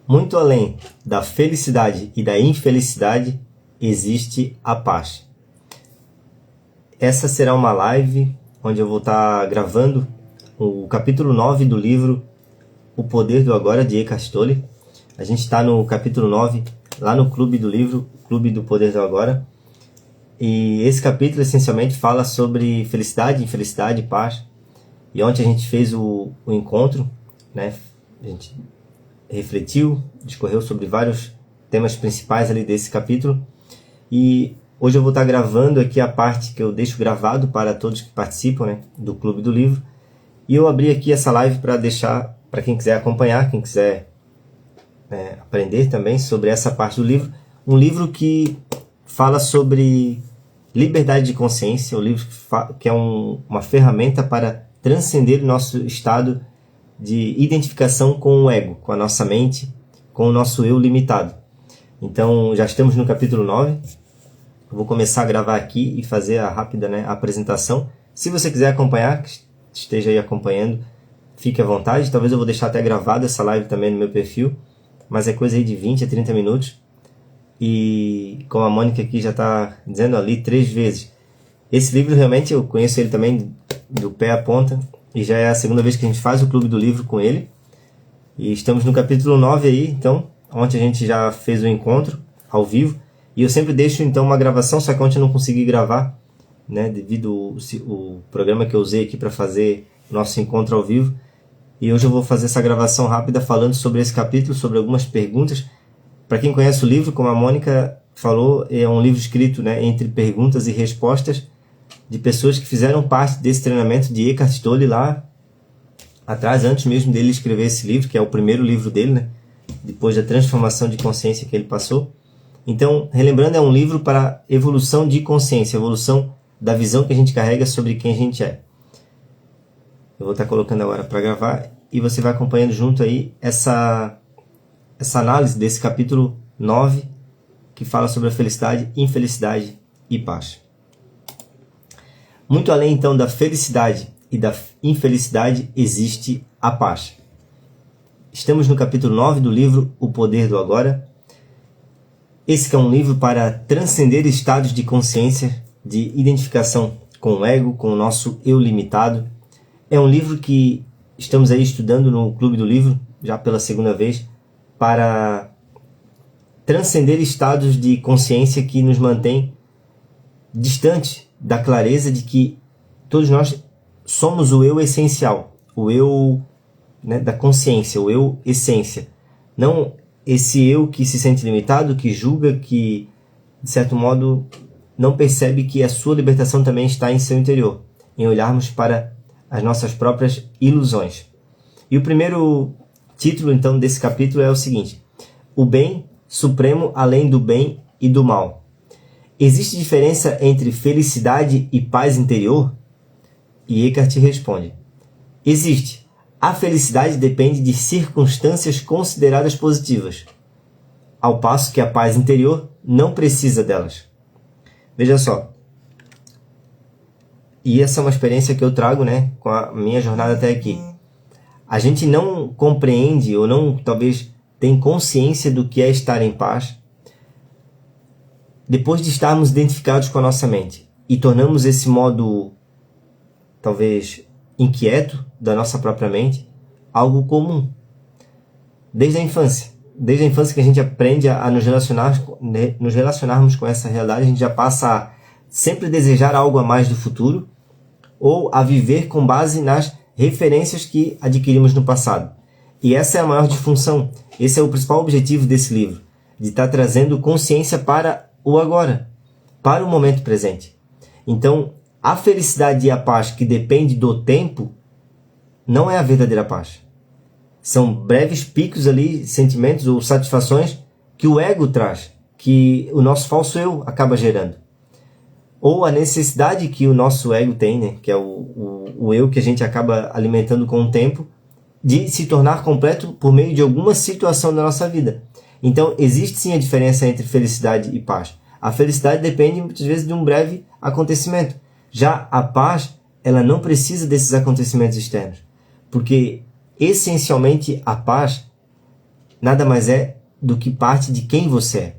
Muito além da felicidade e da infelicidade, existe a paz. Essa será uma live onde eu vou estar gravando o capítulo 9 do livro O Poder do Agora, de Eckhart Tolle. A gente está no capítulo 9, lá no clube do livro, Clube do Poder do Agora. E esse capítulo, essencialmente, fala sobre felicidade, infelicidade, paz. E ontem a gente fez o encontro, né? A gente refletiu, discorreu sobre vários temas principais ali desse capítulo. E hoje eu vou estar gravando aqui a parte que eu deixo gravado para todos que participam, né, do Clube do Livro. E eu abri aqui essa live para deixar para quem quiser acompanhar, quem quiser aprender também sobre essa parte do livro. Um livro que fala sobre liberdade de consciência, um livro que é uma ferramenta para transcender o nosso estado de identificação com o ego, com a nossa mente, com o nosso eu limitado. Então, já estamos no capítulo 9. Eu vou começar a gravar aqui e fazer a rápida apresentação. Se você quiser acompanhar, esteja aí acompanhando, fique à vontade. Talvez eu vou deixar até gravada essa live também no meu perfil, mas é coisa aí de 20 a 30 minutos. E como a Mônica aqui já está dizendo ali 3 vezes, esse livro realmente eu conheço ele também do pé à ponta, e já é a segunda vez que a gente faz o Clube do Livro com ele. E estamos no capítulo 9 aí, então, ontem a gente já fez o encontro ao vivo, e eu sempre deixo então uma gravação, só que ontem eu não consegui gravar, né, devido ao programa que eu usei aqui para fazer o nosso encontro ao vivo. E hoje eu vou fazer essa gravação rápida falando sobre esse capítulo, sobre algumas perguntas. Para quem conhece o livro, como a Mônica falou, é um livro escrito, né, entre perguntas e respostas de pessoas que fizeram parte desse treinamento de Eckhart Tolle lá atrás, antes mesmo dele escrever esse livro, que é o primeiro livro dele, né, depois da transformação de consciência que ele passou. Então, relembrando, é um livro para evolução de consciência, evolução da visão que a gente carrega sobre quem a gente é. Eu vou estar colocando agora para gravar e você vai acompanhando junto aí essa análise desse capítulo 9, que fala sobre a felicidade, infelicidade e paz. Muito além, então, da felicidade e da infelicidade, existe a paz. Estamos no capítulo 9 do livro O Poder do Agora. Esse que é um livro para transcender estados de consciência, de identificação com o ego, com o nosso eu limitado. É um livro que estamos aí estudando no Clube do Livro, já pela segunda vez, para transcender estados de consciência que nos mantém distante da clareza de que todos nós somos o eu essencial, o eu, né, da consciência, o eu essência. Não esse eu que se sente limitado, que julga, que de certo modo não percebe que a sua libertação também está em seu interior, em olharmos para as nossas próprias ilusões. E o primeiro título então desse capítulo é o seguinte: o bem supremo além do bem e do mal. Existe diferença entre felicidade e paz interior? E Eckhart responde: existe. A felicidade depende de circunstâncias consideradas positivas, ao passo que a paz interior não precisa delas. Veja só. E essa é uma experiência que eu trago, né, com a minha jornada até aqui. A gente não compreende ou não, talvez, tem consciência do que é estar em paz depois de estarmos identificados com a nossa mente e tornamos esse modo, talvez, inquieto da nossa própria mente algo comum. Desde a infância que a gente aprende a nos relacionarmos com essa realidade, a gente já passa a sempre desejar algo a mais do futuro ou a viver com base nas referências que adquirimos no passado. E essa é a maior disfunção. Esse é o principal objetivo desse livro, de estar trazendo consciência para o agora, para o momento presente. Então, a felicidade e a paz que depende do tempo não é a verdadeira paz. São breves picos ali, sentimentos ou satisfações que o ego traz, que o nosso falso eu acaba gerando. Ou a necessidade que o nosso ego tem, né, que é o eu que a gente acaba alimentando com o tempo, de se tornar completo por meio de alguma situação da nossa vida. Então, existe sim a diferença entre felicidade e paz. A felicidade depende, muitas vezes, de um breve acontecimento. Já a paz, ela não precisa desses acontecimentos externos. Porque, essencialmente, a paz, nada mais é do que parte de quem você é.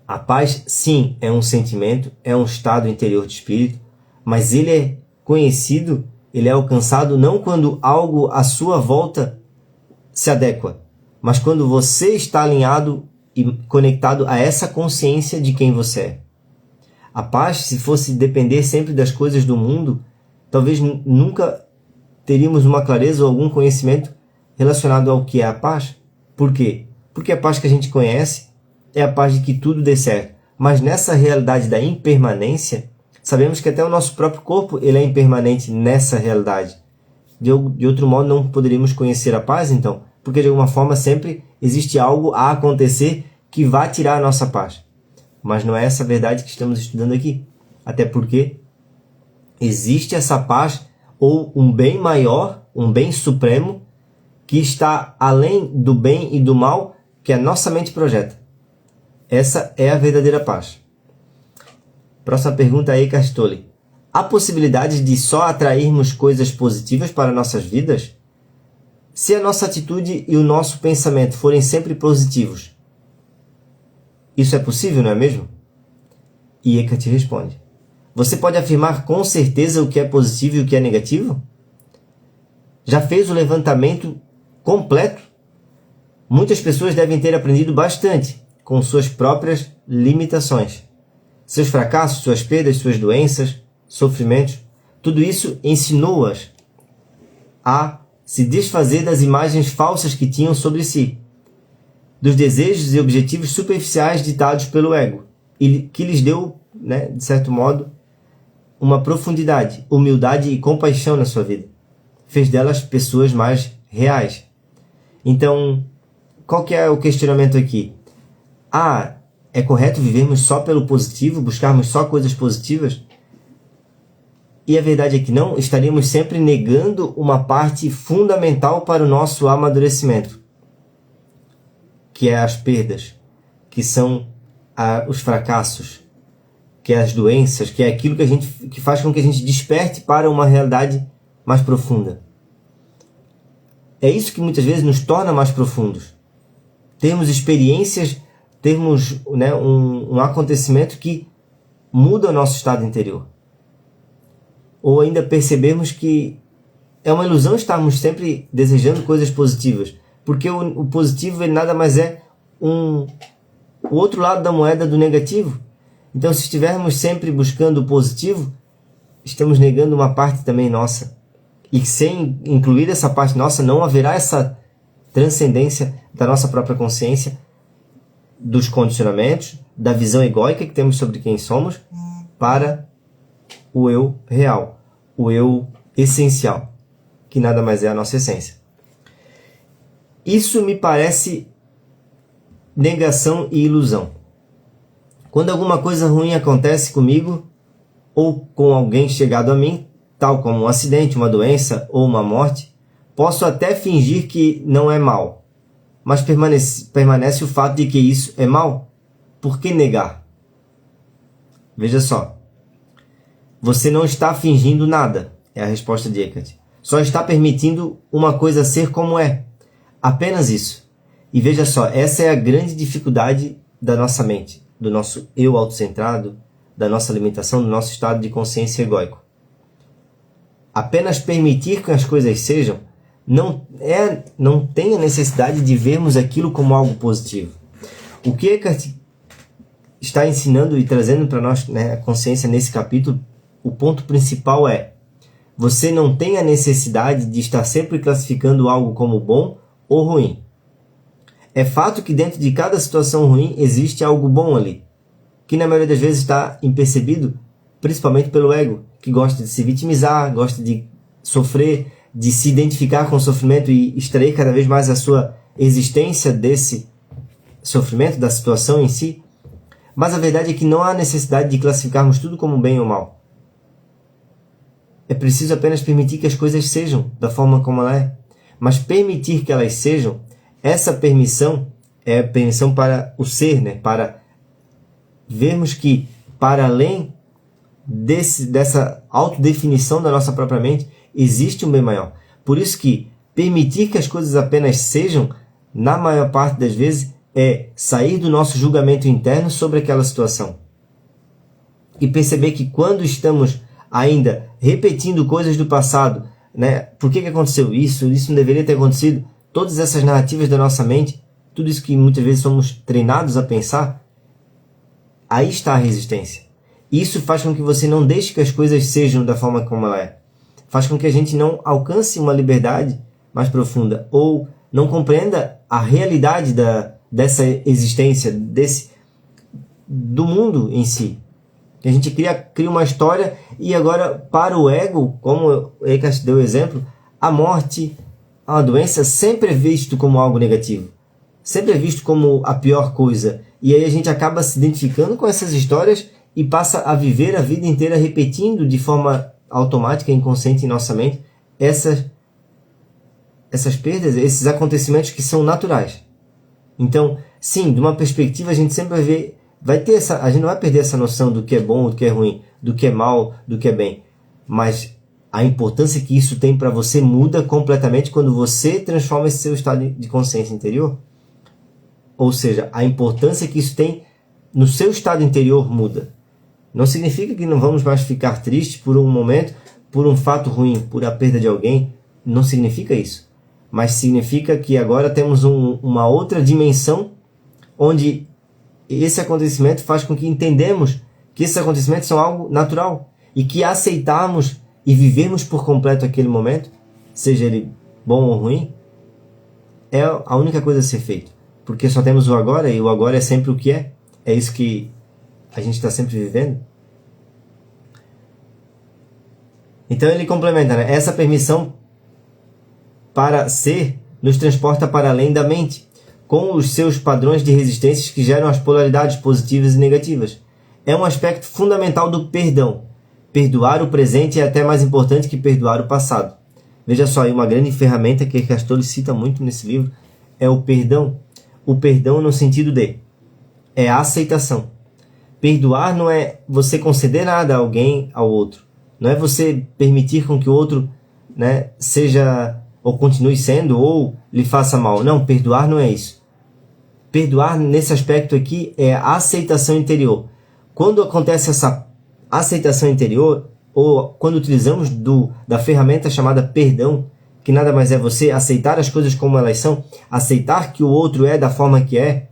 A paz, sim, é um sentimento, é um estado interior de espírito, mas ele é conhecido, ele é alcançado não quando algo à sua volta se adequa, mas quando você está alinhado e conectado a essa consciência de quem você é. A paz, se fosse depender sempre das coisas do mundo, talvez nunca teríamos uma clareza ou algum conhecimento relacionado ao que é a paz. Por quê? Porque a paz que a gente conhece é a paz de que tudo dê certo. Mas nessa realidade da impermanência, sabemos que até o nosso próprio corpo ele é impermanente nessa realidade. De outro modo, não poderíamos conhecer a paz, então, porque de alguma forma sempre existe algo a acontecer que vai tirar a nossa paz. Mas não é essa a verdade que estamos estudando aqui. Até porque existe essa paz ou um bem maior, um bem supremo, que está além do bem e do mal que a nossa mente projeta. Essa é a verdadeira paz. Próxima pergunta aí, Castoli. Há possibilidade de só atrairmos coisas positivas para nossas vidas? Se a nossa atitude e o nosso pensamento forem sempre positivos, isso é possível, não é mesmo? E Eckhart responde. Você pode afirmar com certeza o que é positivo e o que é negativo? Já fez o levantamento completo? Muitas pessoas devem ter aprendido bastante com suas próprias limitações. Seus fracassos, suas perdas, suas doenças, sofrimentos, tudo isso ensinou-as a se desfazer das imagens falsas que tinham sobre si, dos desejos e objetivos superficiais ditados pelo ego, e que lhes deu, de certo modo, uma profundidade, humildade e compaixão na sua vida. Fez delas pessoas mais reais. Então, qual que é o questionamento aqui? É correto vivermos só pelo positivo, buscarmos só coisas positivas? E a verdade é que não, estaríamos sempre negando uma parte fundamental para o nosso amadurecimento, que é as perdas, que são os fracassos, que é as doenças, que é aquilo que faz com que a gente desperte para uma realidade mais profunda. É isso que muitas vezes nos torna mais profundos. Termos experiências, termos um acontecimento que muda o nosso estado interior. Ou ainda percebermos que é uma ilusão estarmos sempre desejando coisas positivas, porque o positivo ele nada mais é o outro lado da moeda do negativo. Então, se estivermos sempre buscando o positivo, estamos negando uma parte também nossa. E sem incluir essa parte nossa, não haverá essa transcendência da nossa própria consciência, dos condicionamentos, da visão egóica que temos sobre quem somos, para o eu real, o eu essencial, que nada mais é a nossa essência. Isso me parece negação e ilusão. Quando alguma coisa ruim acontece comigo ou com alguém chegado a mim, tal como um acidente, uma doença ou uma morte, posso até fingir que não é mal, mas permanece o fato de que isso é mal. Por que negar? Veja só. Você não está fingindo nada, é a resposta de Eckhart. Só está permitindo uma coisa ser como é. Apenas isso. E veja só, essa é a grande dificuldade da nossa mente, do nosso eu autocentrado, da nossa limitação, do nosso estado de consciência egóico. Apenas permitir que as coisas sejam não tem a necessidade de vermos aquilo como algo positivo. O que Eckhart está ensinando e trazendo para nós a consciência nesse capítulo, o ponto principal é: você não tem a necessidade de estar sempre classificando algo como bom ou ruim. É fato que dentro de cada situação ruim existe algo bom ali, que na maioria das vezes está impercebido, principalmente pelo ego, que gosta de se vitimizar, gosta de sofrer, de se identificar com o sofrimento e extrair cada vez mais a sua existência desse sofrimento, da situação em si. Mas a verdade é que não há necessidade de classificarmos tudo como bem ou mal. É preciso apenas permitir que as coisas sejam da forma como ela é. Mas permitir que elas sejam, essa permissão é a permissão para o ser, para vermos que, para além dessa autodefinição da nossa própria mente, existe um bem maior. Por isso que permitir que as coisas apenas sejam na maior parte das vezes, é sair do nosso julgamento interno sobre aquela situação. E perceber que quando estamos ainda repetindo coisas do passado, né? Por que aconteceu isso? Isso não deveria ter acontecido. Todas essas narrativas da nossa mente, tudo isso que muitas vezes somos treinados a pensar, aí está a resistência. Isso faz com que você não deixe que as coisas sejam da forma como ela é. Faz com que a gente não alcance uma liberdade mais profunda ou não compreenda a realidade dessa existência, do mundo em si. A gente cria uma história e agora para o ego, como o Eckhart deu o exemplo, a morte, a doença sempre é visto como algo negativo. Sempre é visto como a pior coisa. E aí a gente acaba se identificando com essas histórias e passa a viver a vida inteira repetindo de forma automática e inconsciente em nossa mente essas perdas, esses acontecimentos que são naturais. Então, sim, de uma perspectiva a gente sempre a gente não vai perder essa noção do que é bom, do que é ruim, do que é mal, do que é bem. Mas a importância que isso tem para você muda completamente quando você transforma esse seu estado de consciência interior. Ou seja, a importância que isso tem no seu estado interior muda. Não significa que não vamos mais ficar tristes por um momento, por um fato ruim, por a perda de alguém. Não significa isso. Mas significa que agora temos uma outra dimensão onde esse acontecimento faz com que entendamos que esses acontecimentos são algo natural e que aceitarmos e vivermos por completo aquele momento, seja ele bom ou ruim, é a única coisa a ser feita. Porque só temos o agora e o agora é sempre o que é. É isso que a gente está sempre vivendo. Então ele complementa, né? Essa permissão para ser nos transporta para além da mente, com os seus padrões de resistências que geram as polaridades positivas e negativas. É um aspecto fundamental do perdão. Perdoar o presente é até mais importante que perdoar o passado. Veja só, aí uma grande ferramenta que Eckhart Tolle cita muito nesse livro é o perdão. O perdão no sentido é a aceitação. Perdoar não é você conceder nada a alguém, ao outro. Não é você permitir com que o outro, né, seja ou continue sendo ou lhe faça mal. Não, perdoar não é isso. Perdoar nesse aspecto aqui é a aceitação interior. Quando acontece essa aceitação interior, ou quando utilizamos da ferramenta chamada perdão, que nada mais é você aceitar as coisas como elas são, aceitar que o outro é da forma que é,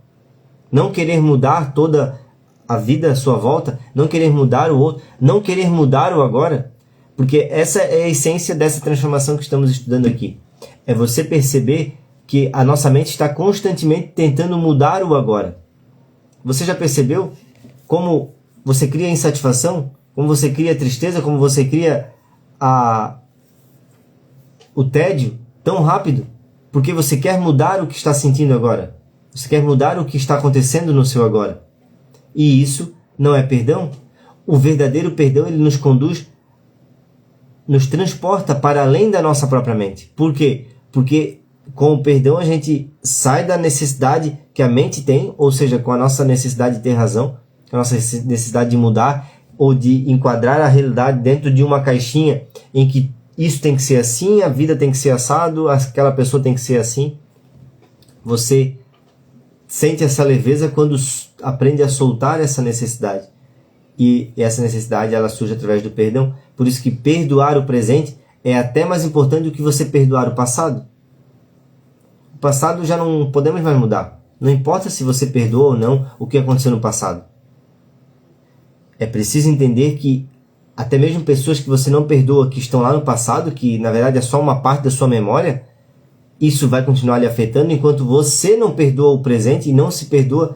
não querer mudar toda a vida à sua volta, não querer mudar o outro, não querer mudar o agora, porque essa é a essência dessa transformação que estamos estudando aqui. É você perceber que a nossa mente está constantemente tentando mudar o agora. Você já percebeu como você cria insatisfação? Como você cria tristeza? Como você cria o tédio tão rápido? Porque você quer mudar o que está sentindo agora. Você quer mudar o que está acontecendo no seu agora. E isso não é perdão? O verdadeiro perdão, ele nos conduz, nos transporta para além da nossa própria mente. Por quê? Porque com o perdão a gente sai da necessidade que a mente tem, ou seja, com a nossa necessidade de ter razão, a nossa necessidade de mudar ou de enquadrar a realidade dentro de uma caixinha em que isso tem que ser assim, a vida tem que ser assado, aquela pessoa tem que ser assim. Você sente essa leveza quando aprende a soltar essa necessidade. E essa necessidade ela surge através do perdão. Por isso que perdoar o presente é até mais importante do que você perdoar o passado. O passado já não podemos mais mudar. Não importa se você perdoa ou não o que aconteceu no passado. É preciso entender que até mesmo pessoas que você não perdoa, que estão lá no passado, que na verdade é só uma parte da sua memória, isso vai continuar lhe afetando enquanto você não perdoa o presente e não se perdoa,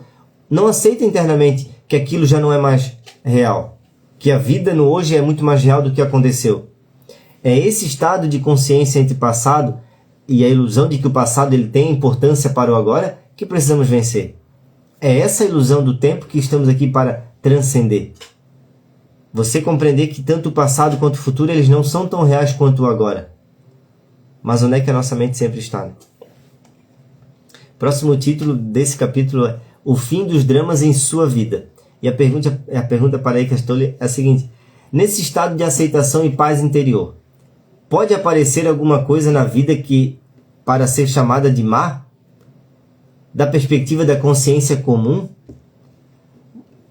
não aceita internamente que aquilo já não é mais real. Que a vida no hoje é muito mais real do que aconteceu. É esse estado de consciência entre passado e a ilusão de que o passado ele tem importância para o agora que precisamos vencer. É essa ilusão do tempo que estamos aqui para transcender. Você compreender que tanto o passado quanto o futuro eles não são tão reais quanto o agora. Mas onde é que a nossa mente sempre está? Próximo título desse capítulo é O Fim dos Dramas em Sua Vida. E a pergunta para Eckhart Tolle é a seguinte: nesse estado de aceitação e paz interior, pode aparecer alguma coisa na vida que, para ser chamada de má? da perspectiva da consciência comum?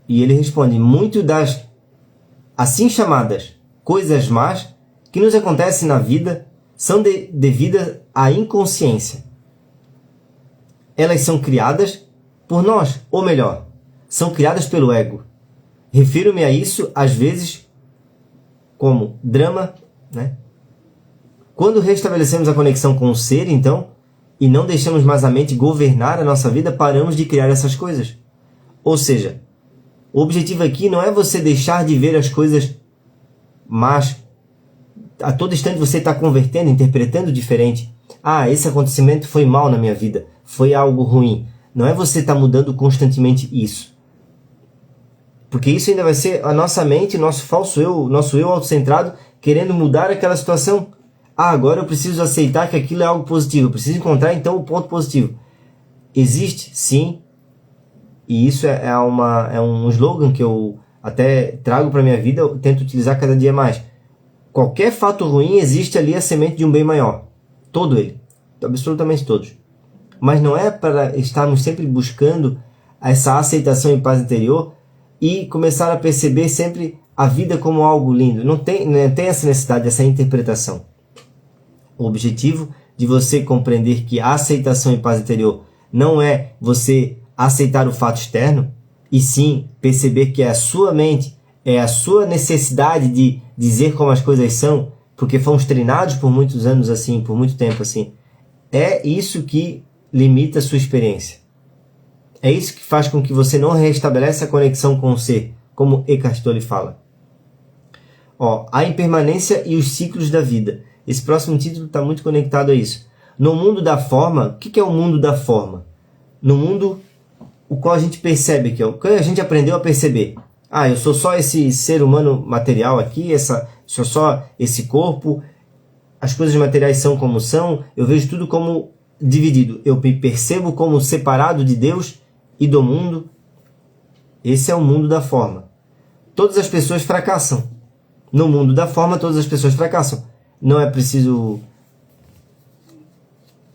E ele responde, muito das assim chamadas coisas más que nos acontecem na vida são devidas à inconsciência. Elas são criadas por nós, ou melhor, são criadas pelo ego. Refiro-me a isso, às vezes, como drama, né? Quando restabelecemos a conexão com o ser, então, e não deixamos mais a mente governar a nossa vida, paramos de criar essas coisas. Ou seja, o objetivo aqui não é você deixar de ver as coisas más. A todo instante você está convertendo, interpretando diferente. Ah, esse acontecimento foi mal na minha vida, foi algo ruim. Não é você estar mudando constantemente isso. Porque isso ainda vai ser a nossa mente, nosso falso eu, nosso eu autocentrado, querendo mudar aquela situação. Ah, agora eu preciso aceitar que aquilo é algo positivo. Eu preciso encontrar então o ponto positivo. Existe, sim. E isso é um slogan que eu até trago para a minha vida, eu tento utilizar cada dia mais. Qualquer fato ruim, existe ali a semente de um bem maior. Todo ele. Absolutamente todos. Mas não é para estarmos sempre buscando essa aceitação e paz interior e começar a perceber sempre a vida como algo lindo. Não tem essa necessidade, essa interpretação. O objetivo de você compreender que a aceitação e paz interior não é você aceitar o fato externo, e sim perceber que é a sua mente, é a sua necessidade de dizer como as coisas são, porque fomos treinados por muitos anos assim, por muito tempo assim. É isso que limita a sua experiência. É isso que faz com que você não restabeleça a conexão com o ser, como Eckhart Tolle fala. A impermanência e os ciclos da vida. Esse próximo título está muito conectado a isso. No mundo da forma, o que é o mundo da forma? No mundo o qual a gente percebe, que a gente aprendeu a perceber. Ah, eu sou só esse ser humano material aqui, sou só esse corpo, as coisas materiais são como são, eu vejo tudo como dividido. Eu me percebo como separado de Deus e do mundo. Esse é o mundo da forma. Todas as pessoas fracassam. No mundo da forma, todas as pessoas fracassam. Não é preciso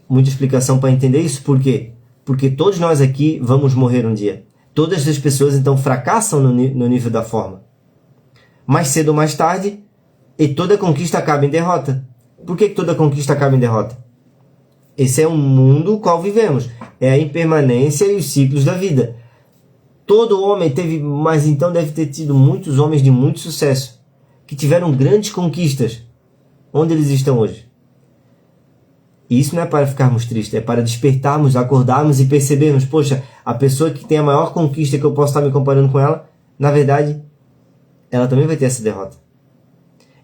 muita explicação para entender isso. Por quê? Porque todos nós aqui vamos morrer um dia. Todas as pessoas, então, fracassam no nível da forma. Mais cedo ou mais tarde, e toda conquista acaba em derrota. Por que toda conquista acaba em derrota? Esse é o mundo no qual vivemos. É a impermanência e os ciclos da vida. Todo homem teve, mas então deve ter tido muitos homens de muito sucesso, que tiveram grandes conquistas. Onde eles estão hoje? E isso não é para ficarmos tristes, é para despertarmos, acordarmos e percebermos, poxa, a pessoa que tem a maior conquista que eu posso estar me comparando com ela, na verdade, ela também vai ter essa derrota.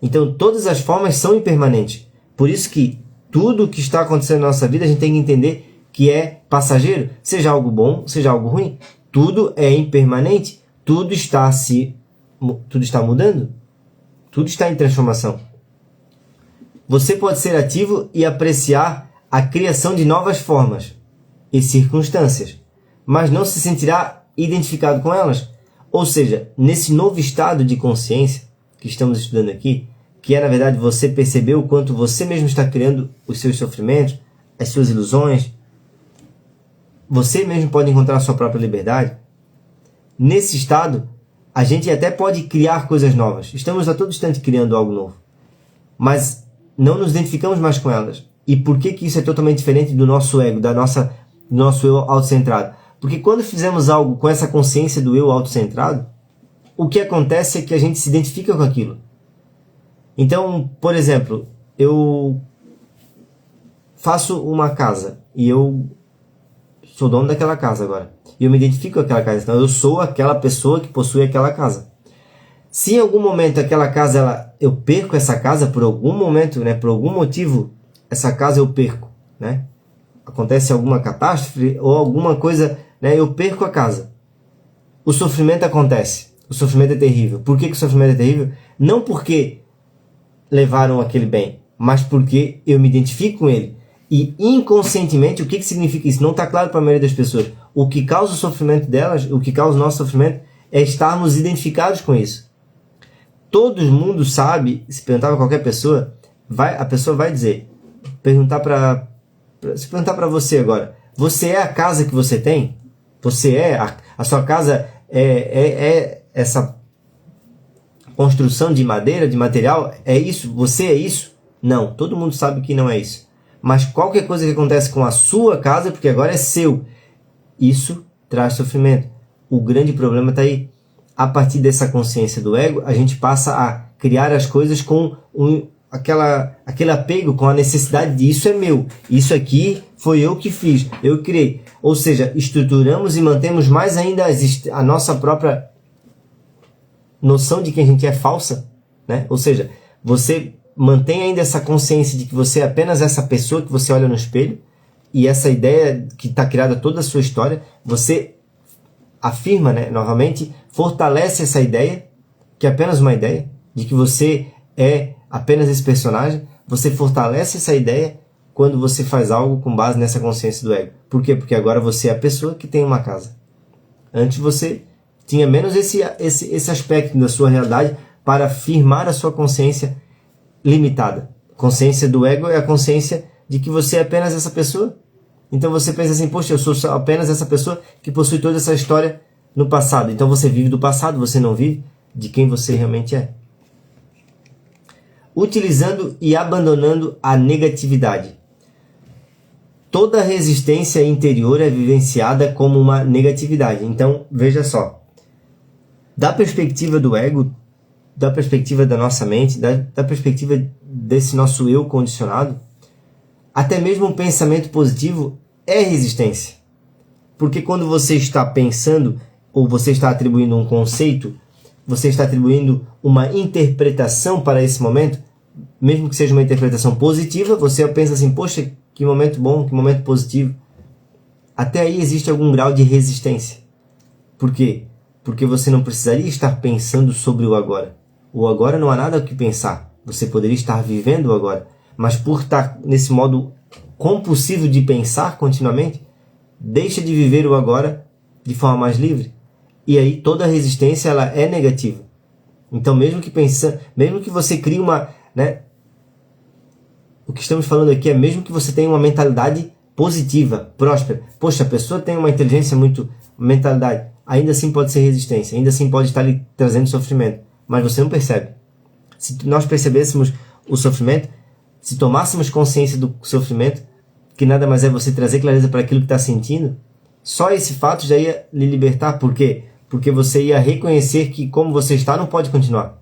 Então, todas as formas são impermanentes. Por isso que tudo o que está acontecendo na nossa vida, a gente tem que entender que é passageiro, seja algo bom, seja algo ruim. Tudo é impermanente, tudo está mudando, tudo está em transformação. Você pode ser ativo e apreciar a criação de novas formas e circunstâncias, mas não se sentirá identificado com elas. Ou seja, nesse novo estado de consciência que estamos estudando aqui, que é na verdade você perceber o quanto você mesmo está criando os seus sofrimentos, as suas ilusões, você mesmo pode encontrar a sua própria liberdade. Nesse estado, a gente até pode criar coisas novas. Estamos a todo instante criando algo novo. Mas não nos identificamos mais com elas. E por que isso é totalmente diferente do nosso ego, do nosso eu autocentrado? Porque quando fizemos algo com essa consciência do eu autocentrado, o que acontece é que a gente se identifica com aquilo. Então, por exemplo, eu faço uma casa e eu sou dono daquela casa agora. E eu me identifico com aquela casa. Então, eu sou aquela pessoa que possui aquela casa. Se em algum momento aquela casa, eu perco essa casa por algum momento, né, por algum motivo, essa casa eu perco, né? Acontece alguma catástrofe ou alguma coisa, né, eu perco a casa. O sofrimento acontece. O sofrimento é terrível. Por que o sofrimento é terrível? Não porque levaram aquele bem, mas porque eu me identifico com ele. E inconscientemente, o que significa isso? Não está claro para a maioria das pessoas. O que causa o sofrimento delas, o que causa o nosso sofrimento, é estarmos identificados com isso. Todo mundo sabe, se perguntar para qualquer pessoa, a pessoa vai dizer, se perguntar para você agora, Você é a casa que você tem? Você é a sua casa é essa construção de madeira, de material? É isso? Você é isso? Não, todo mundo sabe que não é isso. Mas qualquer coisa que acontece com a sua casa, porque agora é seu, isso traz sofrimento. O grande problema está aí. A partir dessa consciência do ego, a gente passa a criar as coisas com aquele apego, com a necessidade de isso é meu, isso aqui foi eu que fiz, eu criei. Ou seja, estruturamos e mantemos mais ainda a nossa própria noção de que a gente é falsa, né? Ou seja, você mantém ainda essa consciência de que você é apenas essa pessoa que você olha no espelho, e essa ideia que está criada toda a sua história, você afirma, né, novamente, fortalece essa ideia, que é apenas uma ideia, de que você é apenas esse personagem. Você fortalece essa ideia quando você faz algo com base nessa consciência do ego. Por quê? Porque agora você é a pessoa que tem uma casa. Antes você tinha menos esse aspecto da sua realidade para firmar a sua consciência limitada. Consciência do ego é a consciência de que você é apenas essa pessoa. Então você pensa assim, poxa, eu sou apenas essa pessoa que possui toda essa história no passado. Então você vive do passado, você não vive de quem você realmente é. Utilizando e abandonando a negatividade. Toda resistência interior é vivenciada como uma negatividade. Então, veja só. Da perspectiva do ego, da perspectiva da nossa mente, da perspectiva desse nosso eu condicionado, até mesmo um pensamento positivo é resistência. Porque quando você está pensando, ou você está atribuindo um conceito, você está atribuindo uma interpretação para esse momento, mesmo que seja uma interpretação positiva, você pensa assim, poxa, que momento bom, que momento positivo. Até aí existe algum grau de resistência. Por quê? Porque você não precisaria estar pensando sobre o agora. O agora não há nada o que pensar. Você poderia estar vivendo o agora. Mas por estar nesse modo compulsivo de pensar continuamente, deixa de viver o agora de forma mais livre. E aí toda resistência ela é negativa. Então mesmo que você crie uma, né, o que estamos falando aqui é mesmo que você tenha uma mentalidade positiva, próspera. Poxa, a pessoa tem uma inteligência mentalidade. Ainda assim pode ser resistência, ainda assim pode estar lhe trazendo sofrimento. Mas você não percebe. Se nós percebêssemos o sofrimento, se tomássemos consciência do sofrimento, que nada mais é você trazer clareza para aquilo que está sentindo, só esse fato já ia lhe libertar. Por quê? Porque você ia reconhecer que como você está não pode continuar.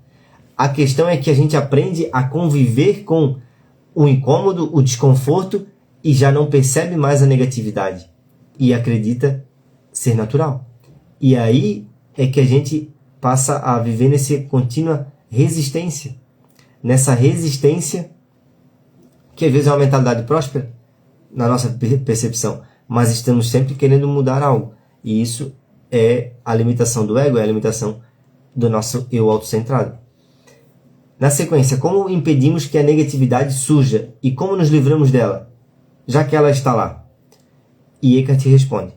A questão é que a gente aprende a conviver com o incômodo, o desconforto, e já não percebe mais a negatividade. E acredita ser natural. E aí é que a gente passa a viver nessa contínua resistência. Nessa resistência, que às vezes é uma mentalidade próspera, na nossa percepção, mas estamos sempre querendo mudar algo. E isso é a limitação do ego, é a limitação do nosso eu autocentrado. Na sequência, como impedimos que a negatividade surja e como nos livramos dela, já que ela está lá? E Eckhart responde: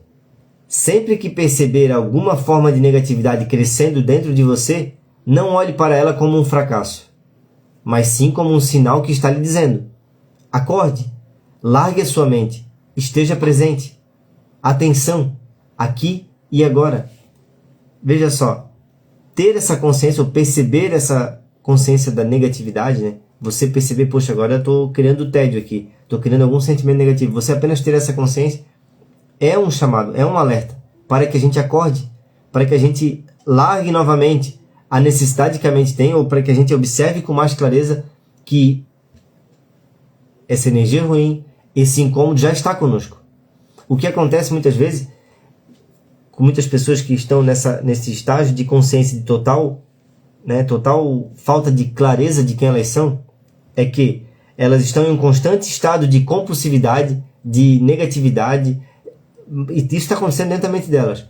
sempre que perceber alguma forma de negatividade crescendo dentro de você, não olhe para ela como um fracasso, mas sim como um sinal que está lhe dizendo: acorde, largue a sua mente, esteja presente, atenção, aqui e agora. Veja só, ter essa consciência ou perceber essa consciência da negatividade, né? Você perceber, poxa, agora eu estou criando tédio aqui, estou criando algum sentimento negativo. Você apenas ter essa consciência é um chamado, é um alerta para que a gente acorde, para que a gente largue novamente a necessidade que a mente tem, ou para que a gente observe com mais clareza que essa energia ruim, esse incômodo já está conosco. O que acontece muitas vezes com muitas pessoas que estão nesse estágio de consciência de total falta de clareza de quem elas são, é que elas estão em um constante estado de compulsividade, de negatividade, e isso está acontecendo dentro da mente delas.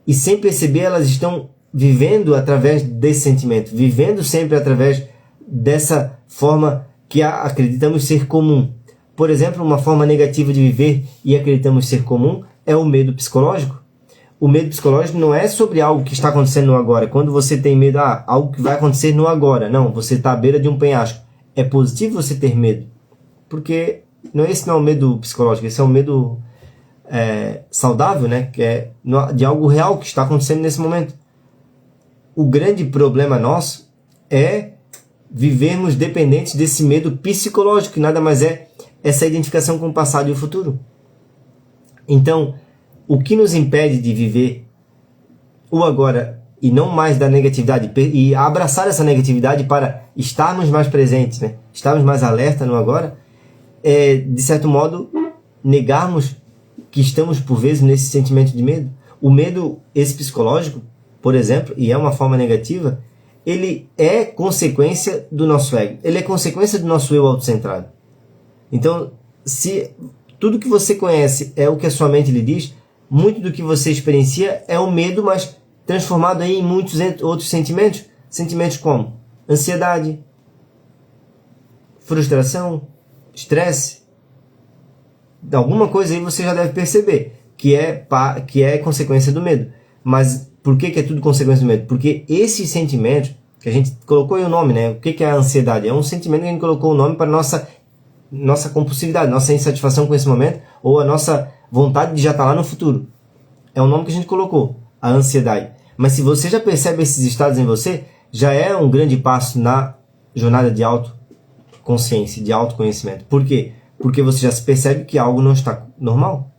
E sem perceber, elas estão vivendo através desse sentimento, vivendo sempre através dessa forma que acreditamos ser comum. Por exemplo, uma forma negativa de viver e acreditamos ser comum é o medo psicológico. O medo psicológico não é sobre algo que está acontecendo no agora. Quando você tem medo, algo que vai acontecer no agora. Não, você está à beira de um penhasco. É positivo você ter medo. Porque esse não é um medo psicológico, esse é um medo saudável, né? Que é de algo real que está acontecendo nesse momento. O grande problema nosso é vivermos dependentes desse medo psicológico, que nada mais é essa identificação com o passado e o futuro. Então, o que nos impede de viver o agora e não mais da negatividade, e abraçar essa negatividade para estarmos mais presentes, né? Estarmos mais alerta no agora, é, de certo modo, negarmos que estamos, por vezes, nesse sentimento de medo. O medo, esse psicológico, por exemplo, e é uma forma negativa, ele é consequência do nosso ego. Ele é consequência do nosso eu autocentrado. Então, se tudo que você conhece é o que a sua mente lhe diz, muito do que você experiencia é o medo, mas transformado aí em muitos outros sentimentos. Sentimentos como ansiedade, frustração, estresse. Alguma coisa aí você já deve perceber que é consequência do medo. Mas por que é tudo consequência do medo? Porque esses sentimentos, que a gente colocou aí o nome, né? O que é a ansiedade? É um sentimento que a gente colocou o nome para nossa compulsividade, nossa insatisfação com esse momento, ou a nossa vontade de já estar lá no futuro. É o nome que a gente colocou, a ansiedade. Mas se você já percebe esses estados em você, já é um grande passo na jornada de autoconsciência, de autoconhecimento. Por quê? Porque você já se percebe que algo não está normal.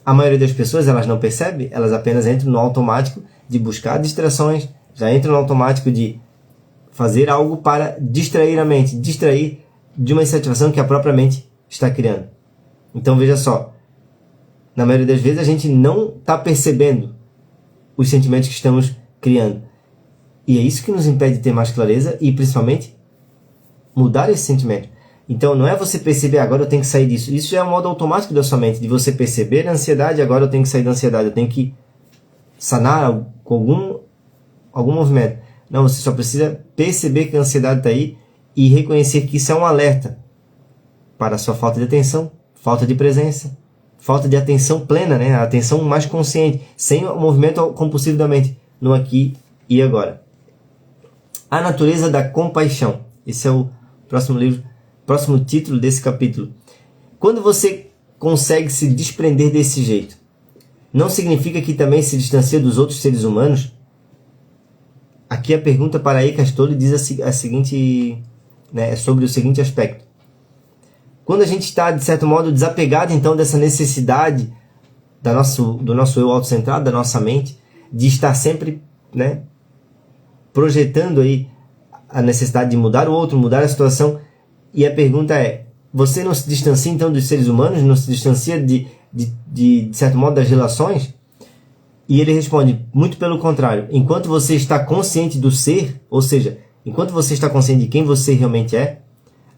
A maioria das pessoas, elas não percebem, elas apenas entram no automático de buscar distrações, já entram no automático de fazer algo para distrair a mente, distrair de uma insatisfação que a própria mente está criando. Então veja só, na maioria das vezes a gente não está percebendo os sentimentos que estamos criando. E é isso que nos impede de ter mais clareza e principalmente mudar esse sentimento. Então não é você perceber, agora eu tenho que sair disso. Isso já é um modo automático da sua mente, de você perceber a ansiedade, agora eu tenho que sair da ansiedade, eu tenho que sanar com algum movimento. Não, você só precisa perceber que a ansiedade está aí e reconhecer que isso é um alerta para a sua falta de atenção, falta de presença, falta de atenção plena, né? A atenção mais consciente, sem o movimento compulsivo da mente, no aqui e agora. A natureza da compaixão. Esse é o próximo título desse capítulo. Quando você consegue se desprender desse jeito, não significa que também se distancia dos outros seres humanos? Aqui a pergunta para Eckhart Tolle diz a seguinte, né, sobre o seguinte aspecto. Quando a gente está, de certo modo, desapegado então dessa necessidade do nosso eu autocentrado, da nossa mente, de estar sempre, né, projetando aí a necessidade de mudar o outro, mudar a situação, e a pergunta é, você não se distancia então dos seres humanos, não se distancia de certo modo das relações? E ele responde, muito pelo contrário, enquanto você está consciente do ser, ou seja, enquanto você está consciente de quem você realmente é,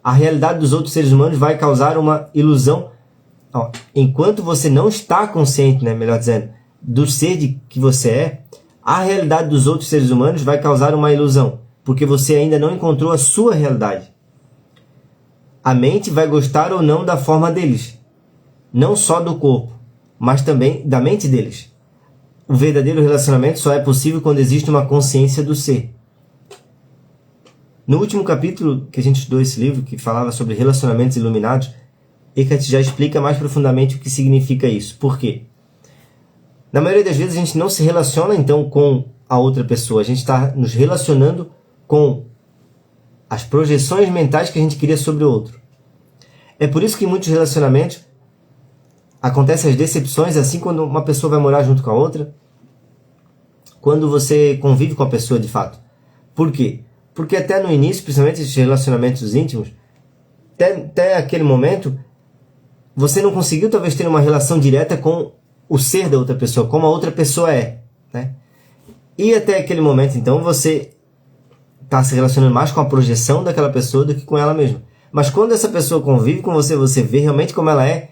a realidade dos outros seres humanos vai causar uma ilusão. Enquanto você não está consciente, né, melhor dizendo, do ser que você é, a realidade dos outros seres humanos vai causar uma ilusão, porque você ainda não encontrou a sua realidade. A mente vai gostar ou não da forma deles, não só do corpo, mas também da mente deles. O verdadeiro relacionamento só é possível quando existe uma consciência do ser. No último capítulo que a gente estudou esse livro, que falava sobre relacionamentos iluminados, Eckhart já explica mais profundamente o que significa isso. Por quê? Na maioria das vezes a gente não se relaciona então com a outra pessoa, a gente está nos relacionando com as projeções mentais que a gente cria sobre o outro. É por isso que em muitos relacionamentos acontecem as decepções, assim quando uma pessoa vai morar junto com a outra, quando você convive com a pessoa de fato. Por quê? Porque até no início, principalmente esses relacionamentos íntimos, até aquele momento, você não conseguiu talvez ter uma relação direta com o ser da outra pessoa, como a outra pessoa é, né? E até aquele momento, então, você está se relacionando mais com a projeção daquela pessoa do que com ela mesma. Mas quando essa pessoa convive com você, você vê realmente como ela é,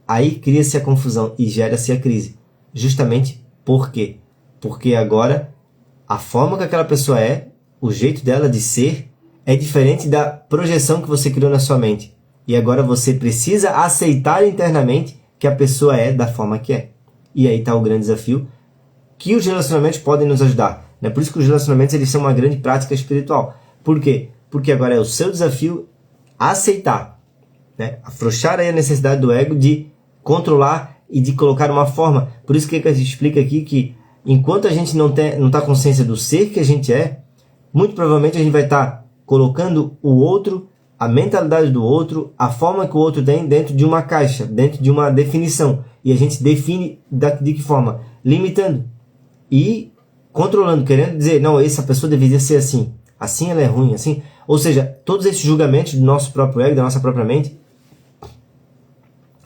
aí cria-se a confusão e gera-se a crise. Justamente por quê? Porque agora a forma que aquela pessoa é, o jeito dela de ser, é diferente da projeção que você criou na sua mente. E agora você precisa aceitar internamente que a pessoa é da forma que é. E aí está o grande desafio que os relacionamentos podem nos ajudar. Né? Por isso que os relacionamentos eles são uma grande prática espiritual. Por quê? Porque agora é o seu desafio aceitar, né? Afrouxar aí a necessidade do ego de controlar e de colocar uma forma. Por isso que a gente explica aqui que enquanto a gente não está consciência do ser que a gente é, muito provavelmente a gente vai estar colocando o outro, a mentalidade do outro, a forma que o outro tem dentro de uma caixa, dentro de uma definição. E a gente define de que forma? Limitando e controlando, querendo dizer, não, essa pessoa deveria ser assim, assim ela é ruim, assim. Ou seja, todos esses julgamentos do nosso próprio ego, da nossa própria mente,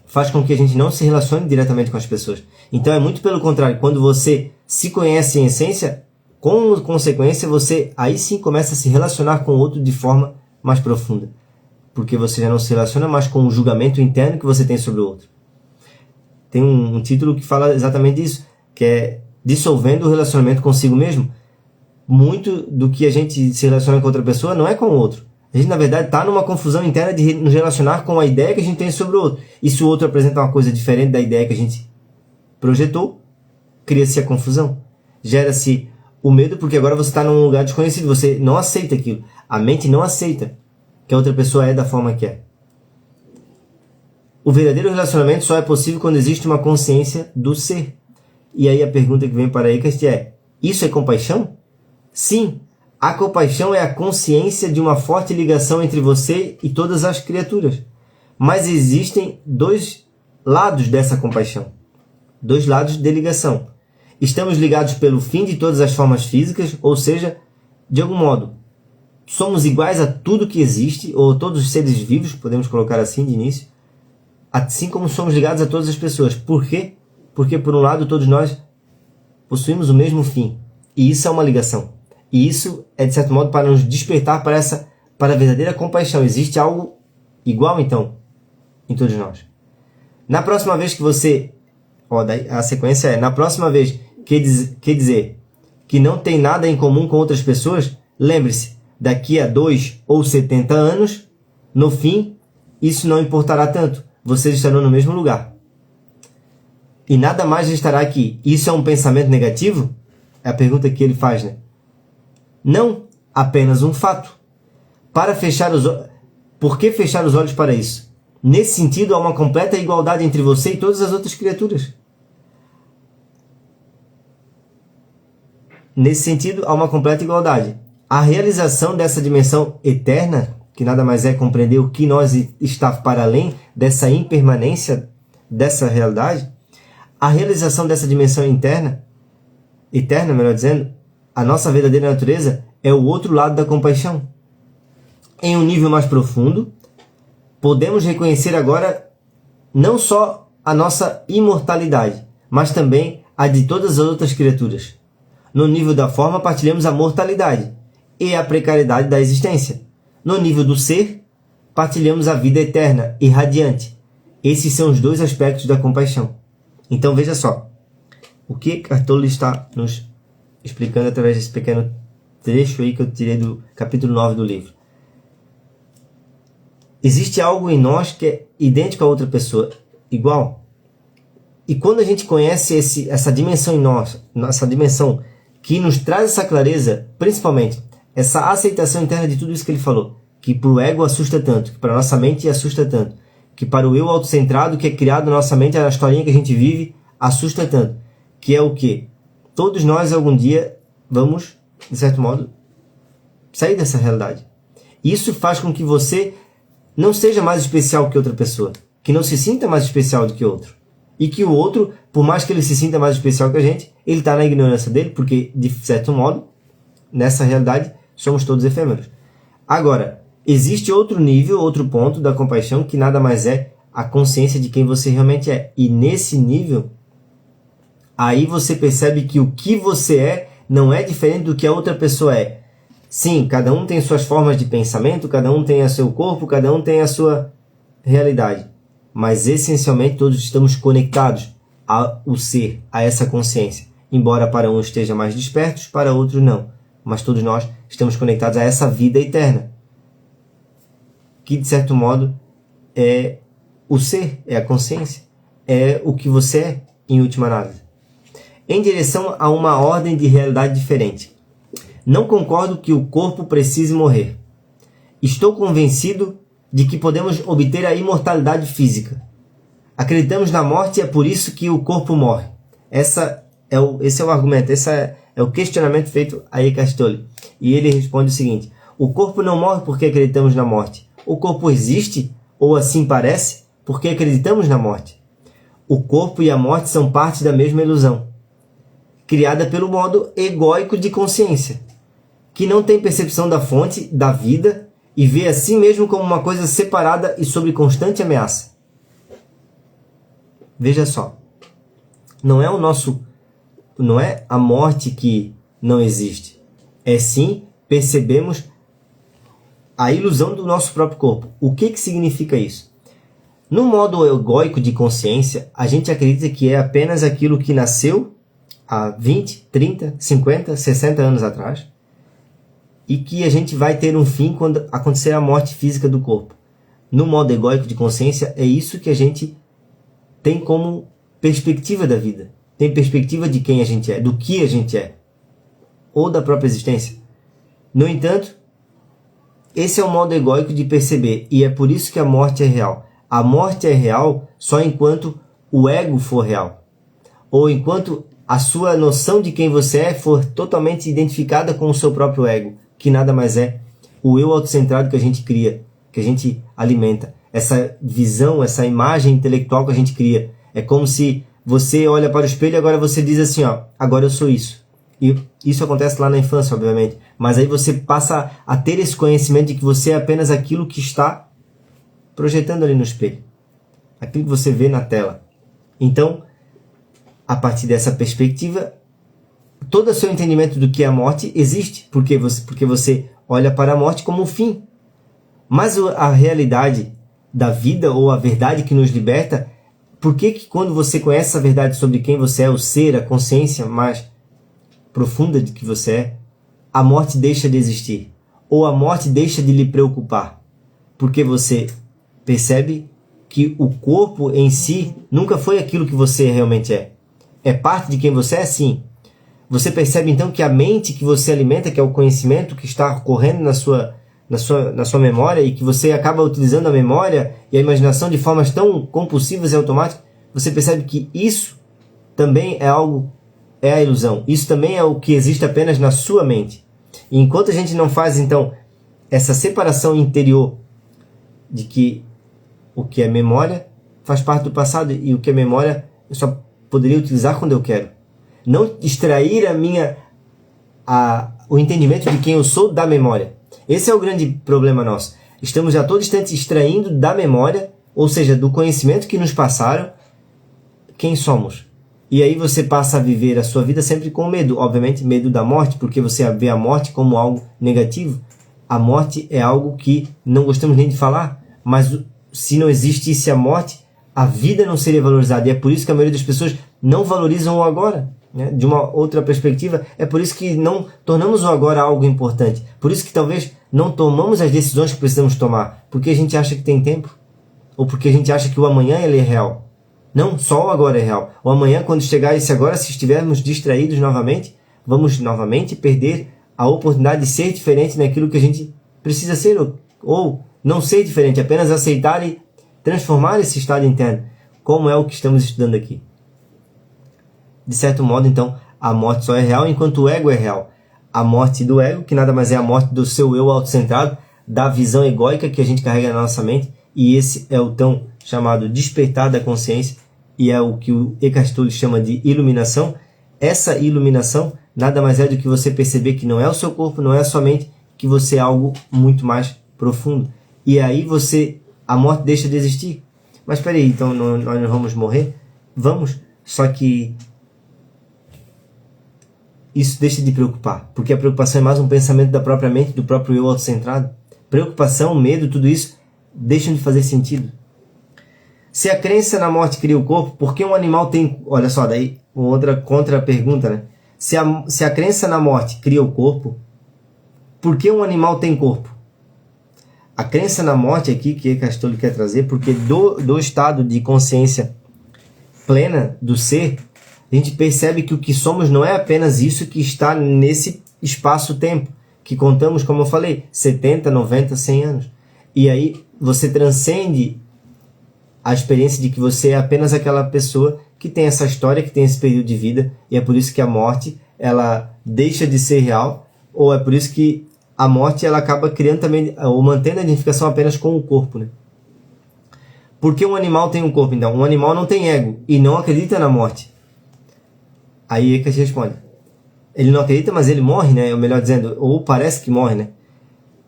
faz com que a gente não se relacione diretamente com as pessoas. Então é muito pelo contrário, quando você se conhece em essência, como consequência você aí sim começa a se relacionar com o outro de forma mais profunda. Porque você já não se relaciona mais com o julgamento interno que você tem sobre o outro. Tem um título que fala exatamente disso, que é dissolvendo o relacionamento consigo mesmo. Muito do que a gente se relaciona com outra pessoa não é com o outro. A gente, na verdade, está numa confusão interna de nos relacionar com a ideia que a gente tem sobre o outro. E se o outro apresenta uma coisa diferente da ideia que a gente projetou, cria-se a confusão. Gera-se o medo porque agora você está num lugar desconhecido, você não aceita aquilo. A mente não aceita que a outra pessoa é da forma que é. O verdadeiro relacionamento só é possível quando existe uma consciência do ser. E aí a pergunta que vem para aí é, isso é compaixão? Sim, a compaixão é a consciência de uma forte ligação entre você e todas as criaturas. Mas existem dois lados dessa compaixão. Dois lados de ligação. Estamos ligados pelo fim de todas as formas físicas, ou seja, de algum modo, somos iguais a tudo que existe, ou todos os seres vivos, podemos colocar assim de início, assim como somos ligados a todas as pessoas. Por quê? Porque, por um lado, todos nós possuímos o mesmo fim. E isso é uma ligação. E isso é, de certo modo, para nos despertar para a verdadeira compaixão. Existe algo igual, então, em todos nós. Na próxima vez que você... a sequência é, na próxima vez quer dizer que não tem nada em comum com outras pessoas, lembre-se, daqui a 2 ou 70 anos, no fim, isso não importará tanto. Vocês estarão no mesmo lugar. E nada mais estará aqui. Isso é um pensamento negativo? É a pergunta que ele faz, né? Não, apenas um fato. Por que fechar os olhos para isso? Nesse sentido, há uma completa igualdade entre você e todas as outras criaturas. Nesse sentido, há uma completa igualdade. A realização dessa dimensão eterna, que nada mais é compreender o que nós está para além dessa impermanência dessa realidade, a realização dessa dimensão eterna, melhor dizendo, a nossa verdadeira natureza é o outro lado da compaixão. Em um nível mais profundo, podemos reconhecer agora não só a nossa imortalidade, mas também a de todas as outras criaturas. No nível da forma, partilhamos a mortalidade e a precariedade da existência. No nível do ser, partilhamos a vida eterna e radiante. Esses são os dois aspectos da compaixão. Então veja só, o que Cartoli está nos explicando através desse pequeno trecho aí que eu tirei do capítulo 9 do livro. Existe algo em nós que é idêntico a outra pessoa, igual. E quando a gente conhece essa dimensão em nós, essa dimensão que nos traz essa clareza, principalmente essa aceitação interna de tudo isso que ele falou, que para o ego assusta tanto, que para a nossa mente assusta tanto, que para o eu autocentrado que é criado na nossa mente, a historinha que a gente vive, assusta tanto, que é o quê? Todos nós algum dia vamos, de certo modo, sair dessa realidade. Isso faz com que você não seja mais especial que outra pessoa, que não se sinta mais especial do que outro. E que o outro, por mais que ele se sinta mais especial que a gente, ele está na ignorância dele, porque, de certo modo, nessa realidade, somos todos efêmeros. Agora, existe outro nível, outro ponto da compaixão, que nada mais é a consciência de quem você realmente é. E nesse nível, aí você percebe que o que você é não é diferente do que a outra pessoa é. Sim, cada um tem suas formas de pensamento, cada um tem o seu corpo, cada um tem a sua realidade. Mas essencialmente todos estamos conectados ao ser, a essa consciência. Embora para uns esteja mais despertos, para outros não. Mas todos nós estamos conectados a essa vida eterna. Que de certo modo é o ser, é a consciência. É o que você é, em última análise. Em direção a uma ordem de realidade diferente. Não concordo que o corpo precise morrer. Estou convencido de que podemos obter a imortalidade física. Acreditamos na morte e é por isso que o corpo morre. Esse é o argumento, esse é o questionamento feito a Eckhart Tolle. E ele responde o seguinte: o corpo não morre porque acreditamos na morte. O corpo existe, ou assim parece, porque acreditamos na morte. O corpo e a morte são parte da mesma ilusão, criada pelo modo egóico de consciência, que não tem percepção da fonte da vida e vê a si mesmo como uma coisa separada e sob constante ameaça. Veja só, não é a morte que não existe. É sim, percebemos a ilusão do nosso próprio corpo. O que significa isso? No modo egóico de consciência, a gente acredita que é apenas aquilo que nasceu há 20, 30, 50, 60 anos atrás e que a gente vai ter um fim quando acontecer a morte física do corpo. No modo egóico de consciência, é isso que a gente tem como perspectiva da vida. Tem perspectiva de quem a gente é, do que a gente é, ou da própria existência. No entanto, esse é o modo egóico de perceber, e é por isso que a morte é real. A morte é real só enquanto o ego for real, ou enquanto a sua noção de quem você é for totalmente identificada com o seu próprio ego, que nada mais é o eu autocentrado que a gente cria, que a gente alimenta. Essa visão, essa imagem intelectual que a gente cria. É como se você olha para o espelho e agora você diz assim, ó, agora eu sou isso. E isso acontece lá na infância, obviamente. Mas aí você passa a ter esse conhecimento de que você é apenas aquilo que está projetando ali no espelho. Aquilo que você vê na tela. Então, a partir dessa perspectiva, todo o seu entendimento do que é a morte existe. Porque você olha para a morte como o fim. Mas a realidade da vida, ou a verdade que nos liberta, por que quando você conhece a verdade sobre quem você é, o ser, a consciência mais profunda de que você é, a morte deixa de existir? Ou a morte deixa de lhe preocupar? Porque você percebe que o corpo em si nunca foi aquilo que você realmente é. É parte de quem você é, sim. Você percebe então que a mente que você alimenta, que é o conhecimento que está correndo na sua memória e que você acaba utilizando a memória e a imaginação de formas tão compulsivas e automáticas, você percebe que isso também é a ilusão. Isso também é o que existe apenas na sua mente. E enquanto a gente não faz, então, essa separação interior de que o que é memória faz parte do passado e o que é memória eu só poderia utilizar quando eu quero. Não extrair o entendimento de quem eu sou da memória. Esse é o grande problema nosso. Estamos a todo instante extraindo da memória, ou seja, do conhecimento que nos passaram, quem somos. E aí você passa a viver a sua vida sempre com medo. Obviamente, medo da morte, porque você vê a morte como algo negativo. A morte é algo que não gostamos nem de falar, mas se não existisse a morte, a vida não seria valorizada. E é por isso que a maioria das pessoas não valorizam o agora. Né? De uma outra perspectiva, é por isso que não tornamos o agora algo importante. Por isso que talvez não tomamos as decisões que precisamos tomar. Porque a gente acha que tem tempo. Ou porque a gente acha que o amanhã ele é real. Não, só o agora é real. O amanhã, quando chegar esse agora, se estivermos distraídos novamente, vamos novamente perder a oportunidade de ser diferente naquilo que a gente precisa ser. Ou não ser diferente, apenas aceitar e transformar esse estado interno. Como é o que estamos estudando aqui. De certo modo, então, a morte só é real enquanto o ego é real. A morte do ego, que nada mais é a morte do seu eu autocentrado, da visão egóica que a gente carrega na nossa mente, e esse é o tão chamado despertar da consciência, e é o que o Eckhart Tolle chama de iluminação. Essa iluminação nada mais é do que você perceber que não é o seu corpo, não é a sua mente, que você é algo muito mais profundo. E aí a morte deixa de existir. Mas espera aí, então nós não vamos morrer? Vamos, só que isso deixa de preocupar, porque a preocupação é mais um pensamento da própria mente, do próprio eu autocentrado. Preocupação, medo, tudo isso deixam de fazer sentido. Se a crença na morte cria o corpo, por que um animal tem... Olha só, daí outra contra-pergunta, né? Se a crença na morte cria o corpo, por que um animal tem corpo? A crença na morte aqui, que Eckhart Tolle quer trazer, porque do estado de consciência plena do ser, a gente percebe que o que somos não é apenas isso que está nesse espaço-tempo, que contamos, como eu falei, 70, 90, 100 anos. E aí você transcende a experiência de que você é apenas aquela pessoa que tem essa história, que tem esse período de vida, e é por isso que a morte, ela deixa de ser real, ou é por isso que a morte, ela acaba criando também, ou mantendo a identificação apenas com o corpo, né? Porque um animal tem um corpo, então? Um animal não tem ego, e não acredita na morte. Aí Eckhart responde. Ele não acredita, mas ele morre, né? Ou melhor dizendo, ou parece que morre, né?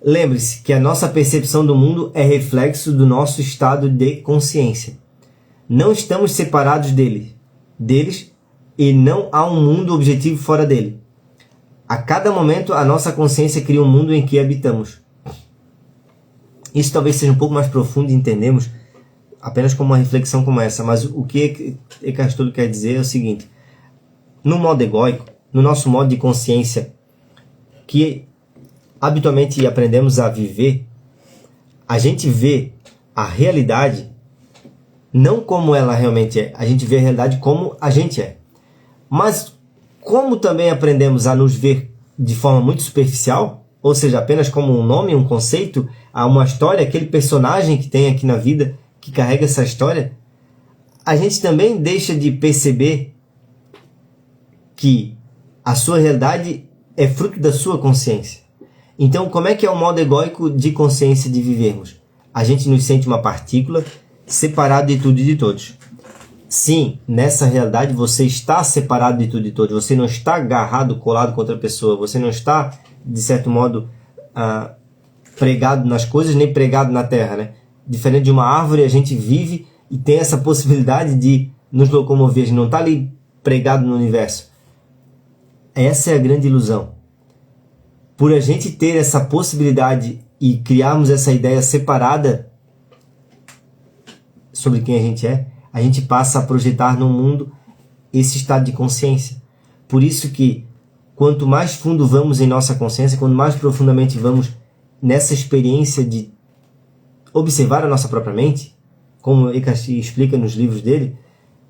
Lembre-se que a nossa percepção do mundo é reflexo do nosso estado de consciência. Não estamos separados deles, e não há um mundo objetivo fora dele. A cada momento, a nossa consciência cria um mundo em que habitamos. Isso talvez seja um pouco mais profundo de entendermos apenas como uma reflexão como essa, mas o que Eckhart Tolle quer dizer é o seguinte: no modo egóico, no nosso modo de consciência, que habitualmente aprendemos a viver, a gente vê a realidade não como ela realmente é, a gente vê a realidade como a gente é. Mas como também aprendemos a nos ver de forma muito superficial, ou seja, apenas como um nome, um conceito, uma história, aquele personagem que tem aqui na vida, que carrega essa história, a gente também deixa de perceber que a sua realidade é fruto da sua consciência. Então, como é que é o modo egóico de consciência de vivermos? A gente nos sente uma partícula separado de tudo e de todos. Sim, nessa realidade você está separado de tudo e de todos. Você não está agarrado, colado com outra pessoa. Você não está, de certo modo, pregado nas coisas, nem pregado na terra, né? Diferente de uma árvore, a gente vive e tem essa possibilidade de nos locomover. A gente não está ali pregado no universo. Essa é a grande ilusão. Por a gente ter essa possibilidade e criarmos essa ideia separada sobre quem a gente passa a projetar no mundo esse estado de consciência. Por isso que quanto mais fundo vamos em nossa consciência, quanto mais profundamente vamos nessa experiência de observar a nossa própria mente, como Eckhart explica nos livros dele,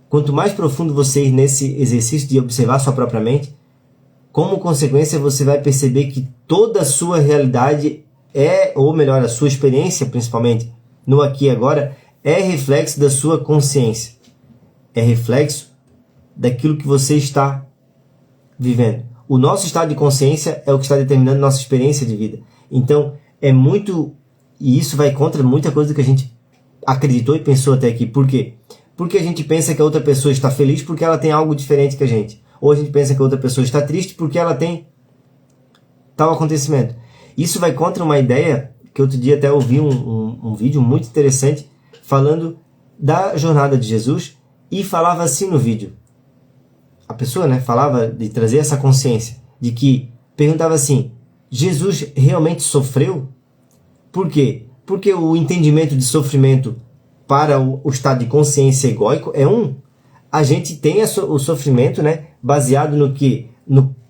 quanto mais profundo você ir nesse exercício de observar a sua própria mente, como consequência você vai perceber que toda a sua realidade ou melhor, a sua experiência principalmente, no aqui e agora, é reflexo da sua consciência. É reflexo daquilo que você está vivendo. O nosso estado de consciência é o que está determinando nossa experiência de vida. Então, e isso vai contra muita coisa que a gente acreditou e pensou até aqui. Por quê? Porque a gente pensa que a outra pessoa está feliz porque ela tem algo diferente que a gente. Ou a gente pensa que a outra pessoa está triste porque ela tem tal acontecimento. Isso vai contra uma ideia que outro dia até ouvi um vídeo muito interessante falando da jornada de Jesus e falava assim no vídeo. A pessoa, né, falava de trazer essa consciência, de que perguntava assim: Jesus realmente sofreu? Por quê? Porque o entendimento de sofrimento para o estado de consciência egóico é a gente tem o sofrimento, né, baseado no que?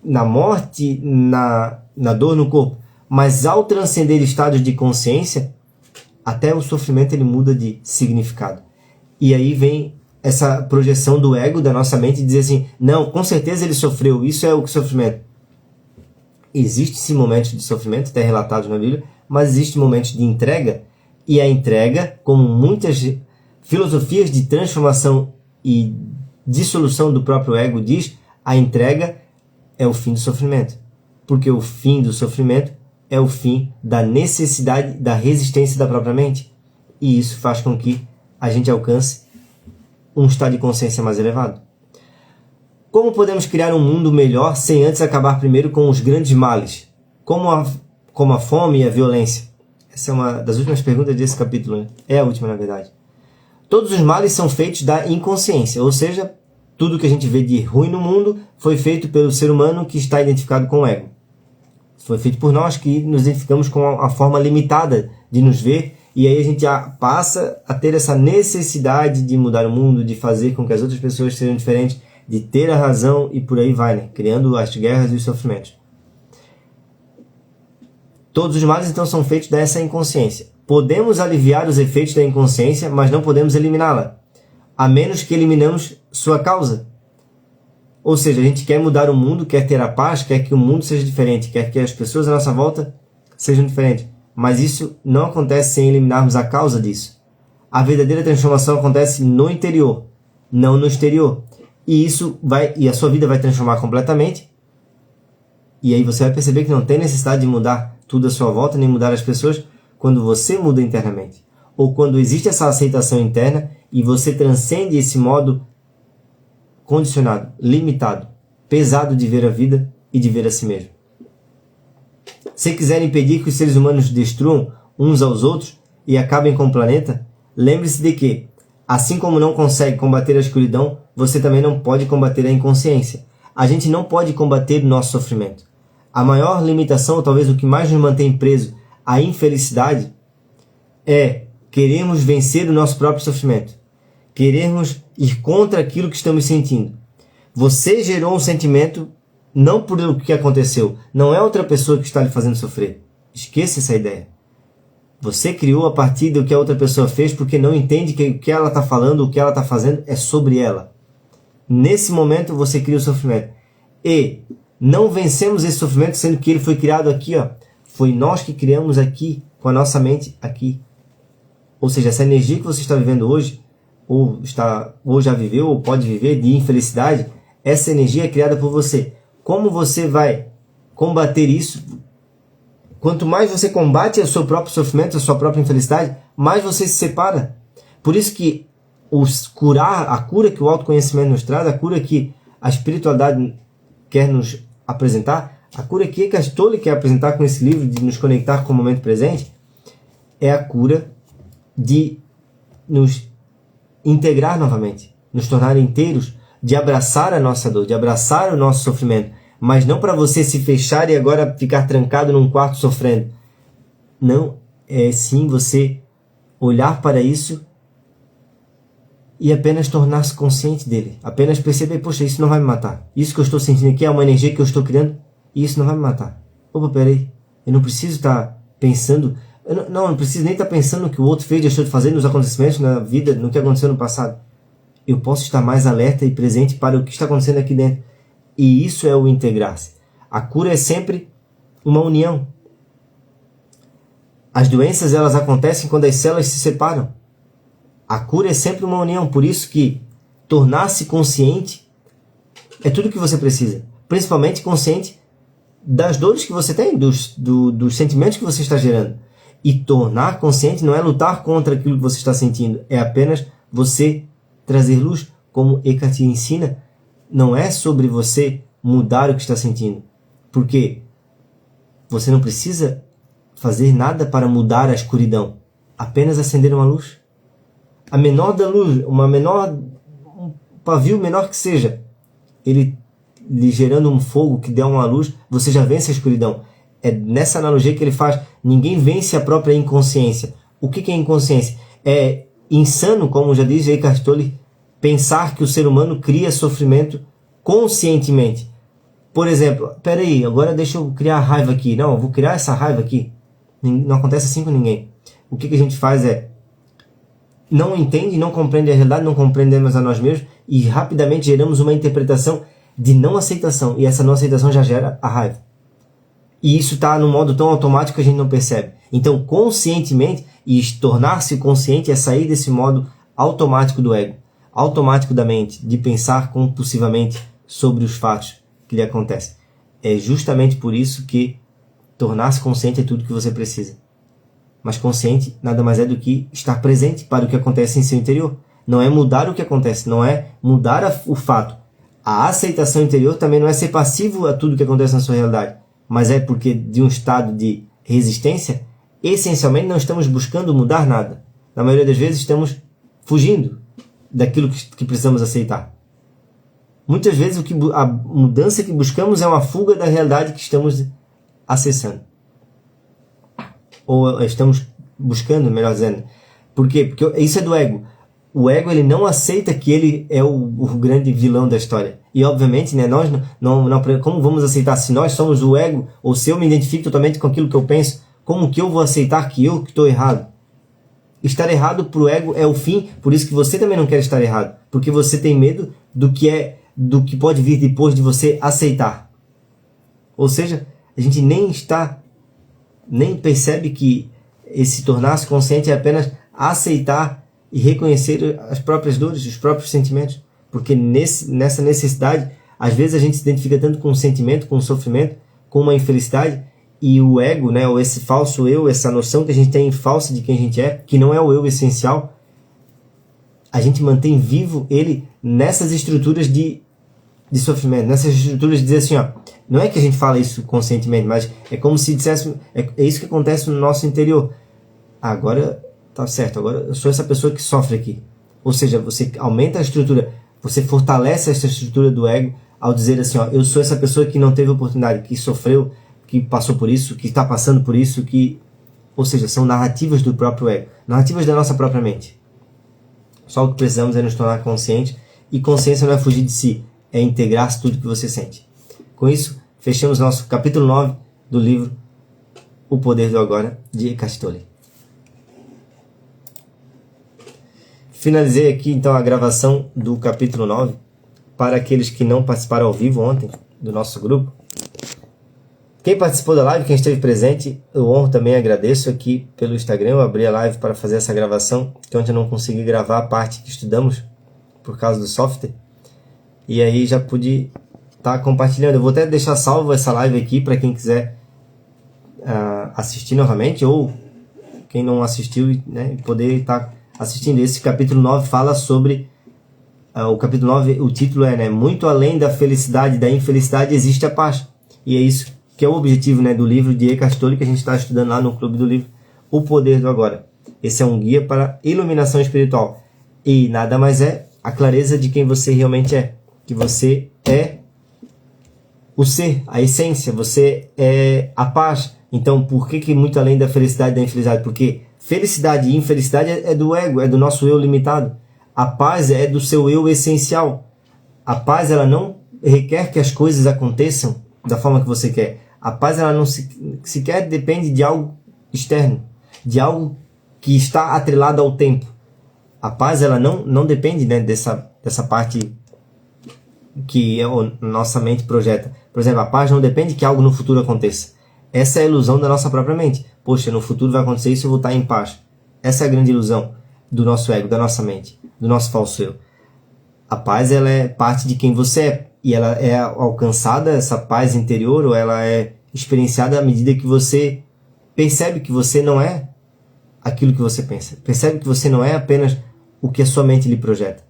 Na morte, na dor no corpo. Mas ao transcender estados de consciência, até o sofrimento ele muda de significado. E aí vem essa projeção do ego da nossa mente e dizer assim: não, com certeza ele sofreu, isso é o sofrimento. Existem sim momentos de sofrimento, até relatados na Bíblia, mas existem momentos de entrega, e a entrega, como muitas filosofias de transformação e dissolução do próprio ego diz, a entrega é o fim do sofrimento. Porque o fim do sofrimento é o fim da necessidade da resistência da própria mente. E isso faz com que a gente alcance um estado de consciência mais elevado. Como podemos criar um mundo melhor sem antes acabar primeiro com os grandes males, como a fome e a violência? Essa é uma das últimas perguntas desse capítulo, né? É a última, na verdade. Todos os males são feitos da inconsciência, ou seja, tudo que a gente vê de ruim no mundo foi feito pelo ser humano que está identificado com o ego. Foi feito por nós que nos identificamos com a forma limitada de nos ver, e aí a gente já passa a ter essa necessidade de mudar o mundo, de fazer com que as outras pessoas sejam diferentes, de ter a razão e por aí vai, né? Criando as guerras e os sofrimentos. Todos os males então são feitos dessa inconsciência. Podemos aliviar os efeitos da inconsciência, mas não podemos eliminá-la, a menos que eliminemos sua causa. Ou seja, a gente quer mudar o mundo, quer ter a paz, quer que o mundo seja diferente, quer que as pessoas à nossa volta sejam diferentes. Mas isso não acontece sem eliminarmos a causa disso. A verdadeira transformação acontece no interior, não no exterior. E a sua vida vai transformar completamente. E aí você vai perceber que não tem necessidade de mudar tudo à sua volta, nem mudar as pessoas, quando você muda internamente. Ou quando existe essa aceitação interna e você transcende esse modo condicionado, limitado, pesado de ver a vida e de ver a si mesmo. Se quiser impedir que os seres humanos destruam uns aos outros e acabem com o planeta, lembre-se de que, assim como não consegue combater a escuridão, você também não pode combater a inconsciência. A gente não pode combater o nosso sofrimento. A maior limitação, ou talvez o que mais nos mantém preso à infelicidade, é querermos vencer o nosso próprio sofrimento. Querermos ir contra aquilo que estamos sentindo. Você gerou um sentimento não por o que aconteceu. Não é outra pessoa que está lhe fazendo sofrer. Esqueça essa ideia. Você criou a partir do que a outra pessoa fez porque não entende que o que ela está falando, o que ela está fazendo é sobre ela. Nesse momento você cria o sofrimento. E não vencemos esse sofrimento sendo que ele foi criado aqui. Foi nós que criamos aqui, com a nossa mente aqui. Ou seja, essa energia que você está vivendo hoje, ou já viveu, ou pode viver de infelicidade, essa energia é criada por você. Como você vai combater isso? Quanto mais você combate o seu próprio sofrimento, a sua própria infelicidade, mais você se separa. Por isso que a cura que o autoconhecimento nos traz, a cura que a espiritualidade quer nos apresentar, a cura que Eckhart Tolle quer apresentar com esse livro de nos conectar com o momento presente, é a cura de nos integrar novamente, nos tornar inteiros, de abraçar a nossa dor, de abraçar o nosso sofrimento, mas não para você se fechar e agora ficar trancado num quarto sofrendo. Não, é sim você olhar para isso e apenas tornar-se consciente dele, apenas perceber, poxa, isso não vai me matar, isso que eu estou sentindo aqui é uma energia que eu estou criando e isso não vai me matar. Opa, peraí, eu não preciso estar pensando, eu não preciso nem estar pensando no que o outro fez, deixou de fazer, nos acontecimentos, na vida, no que aconteceu no passado. Eu posso estar mais alerta e presente para o que está acontecendo aqui dentro. E isso é o integrar-se. A cura é sempre uma união. As doenças, elas acontecem quando as células se separam. A cura é sempre uma união. Por isso que tornar-se consciente é tudo que você precisa. Principalmente consciente das dores que você tem, dos sentimentos que você está gerando. E tornar consciente não é lutar contra aquilo que você está sentindo. É apenas você trazer luz, como Eckhart ensina, não é sobre você mudar o que está sentindo. Porque você não precisa fazer nada para mudar a escuridão. Apenas acender uma luz. A menor da luz, um pavio menor que seja, ele lhe gerando um fogo que der uma luz, você já vence a escuridão. É nessa analogia que ele faz. Ninguém vence a própria inconsciência. O que é inconsciência? É insano, como já diz Eckhart Tolle, pensar que o ser humano cria sofrimento conscientemente. Por exemplo, peraí, agora deixa eu criar raiva aqui. Não, eu vou criar essa raiva aqui. Não acontece assim com ninguém. O que a gente faz é não entende, não compreende a realidade, não compreendemos a nós mesmos e rapidamente geramos uma interpretação de não aceitação. E essa não aceitação já gera a raiva. E isso está num modo tão automático que a gente não percebe. Então, conscientemente, e tornar-se consciente é sair desse modo automático do ego, automático da mente, de pensar compulsivamente sobre os fatos que lhe acontecem. É justamente por isso que tornar-se consciente é tudo que você precisa. Mas consciente nada mais é do que estar presente para o que acontece em seu interior. Não é mudar o que acontece, não é mudar o fato. A aceitação interior também não é ser passivo a tudo que acontece na sua realidade, mas é porque de um estado de resistência, essencialmente não estamos buscando mudar nada. Na maioria das vezes estamos fugindo daquilo que precisamos aceitar. Muitas vezes a mudança que buscamos é uma fuga da realidade que estamos acessando. Ou estamos buscando, melhor dizendo. Por quê? Porque isso é do ego. O ego, ele não aceita que ele é o grande vilão da história. E obviamente, né, nós como vamos aceitar se nós somos o ego, ou se eu me identifico totalmente com aquilo que eu penso, como que eu vou aceitar que eu que estou errado? Estar errado para o ego é o fim, por isso que você também não quer estar errado, porque você tem medo do que pode vir depois de você aceitar. Ou seja, a gente nem percebe que esse tornar-se consciente é apenas aceitar e reconhecer as próprias dores, os próprios sentimentos. Porque nessa necessidade, às vezes a gente se identifica tanto com um sentimento, com um sofrimento, com uma infelicidade, e o ego, né, ou esse falso eu, essa noção que a gente tem falsa de quem a gente é, que não é o eu essencial, a gente mantém vivo ele nessas estruturas de sofrimento, nessas estruturas de dizer assim, ó, não é que a gente fala isso conscientemente, mas é como se dissesse, é isso que acontece no nosso interior. Agora tá certo, agora eu sou essa pessoa que sofre aqui. Ou seja, você aumenta a estrutura, você fortalece essa estrutura do ego ao dizer assim, ó, eu sou essa pessoa que não teve oportunidade, que sofreu, que passou por isso, que está passando por isso, que... Ou seja, são narrativas do próprio ego, narrativas da nossa própria mente. Só o que precisamos é nos tornar conscientes, e consciência não é fugir de si, é integrar tudo que você sente. Com isso, fechamos nosso capítulo 9 do livro O Poder do Agora, de Eckhart Tolle. Finalizei aqui então a gravação do capítulo 9. Para aqueles que não participaram ao vivo ontem do nosso grupo, quem participou da live, quem esteve presente, eu honro também, agradeço aqui pelo Instagram. Eu abri a live para fazer essa gravação, que ontem eu não consegui gravar a parte que estudamos por causa do software, e aí já pude estar compartilhando. Eu vou até deixar salvo essa live aqui para quem quiser assistir novamente, ou quem não assistiu, né, poder estar assistindo. Esse capítulo 9 fala sobre o capítulo 9, o título é, né, muito além da felicidade e da infelicidade existe a paz. E é isso que é o objetivo, né, do livro de Eckhart Tolle, que a gente está estudando lá no Clube do Livro, O Poder do Agora. Esse é um guia para iluminação espiritual. E nada mais é a clareza de quem você realmente é. Que você é o ser, a essência, você é a paz. Então, por que muito além da felicidade e da infelicidade? Porque felicidade e infelicidade é do ego, é do nosso eu limitado. A paz é do seu eu essencial. A paz, ela não requer que as coisas aconteçam da forma que você quer. A paz, ela não sequer depende de algo externo, de algo que está atrelado ao tempo. A paz, ela não depende, né, dessa parte que a nossa mente projeta. Por exemplo, a paz não depende que algo no futuro aconteça. Essa é a ilusão da nossa própria mente. Poxa, no futuro vai acontecer isso e eu vou estar em paz. Essa é a grande ilusão do nosso ego, da nossa mente, do nosso falso eu. A paz, ela é parte de quem você é. E ela é alcançada, essa paz interior, ou ela é experienciada à medida que você percebe que você não é aquilo que você pensa. Percebe que você não é apenas o que a sua mente lhe projeta.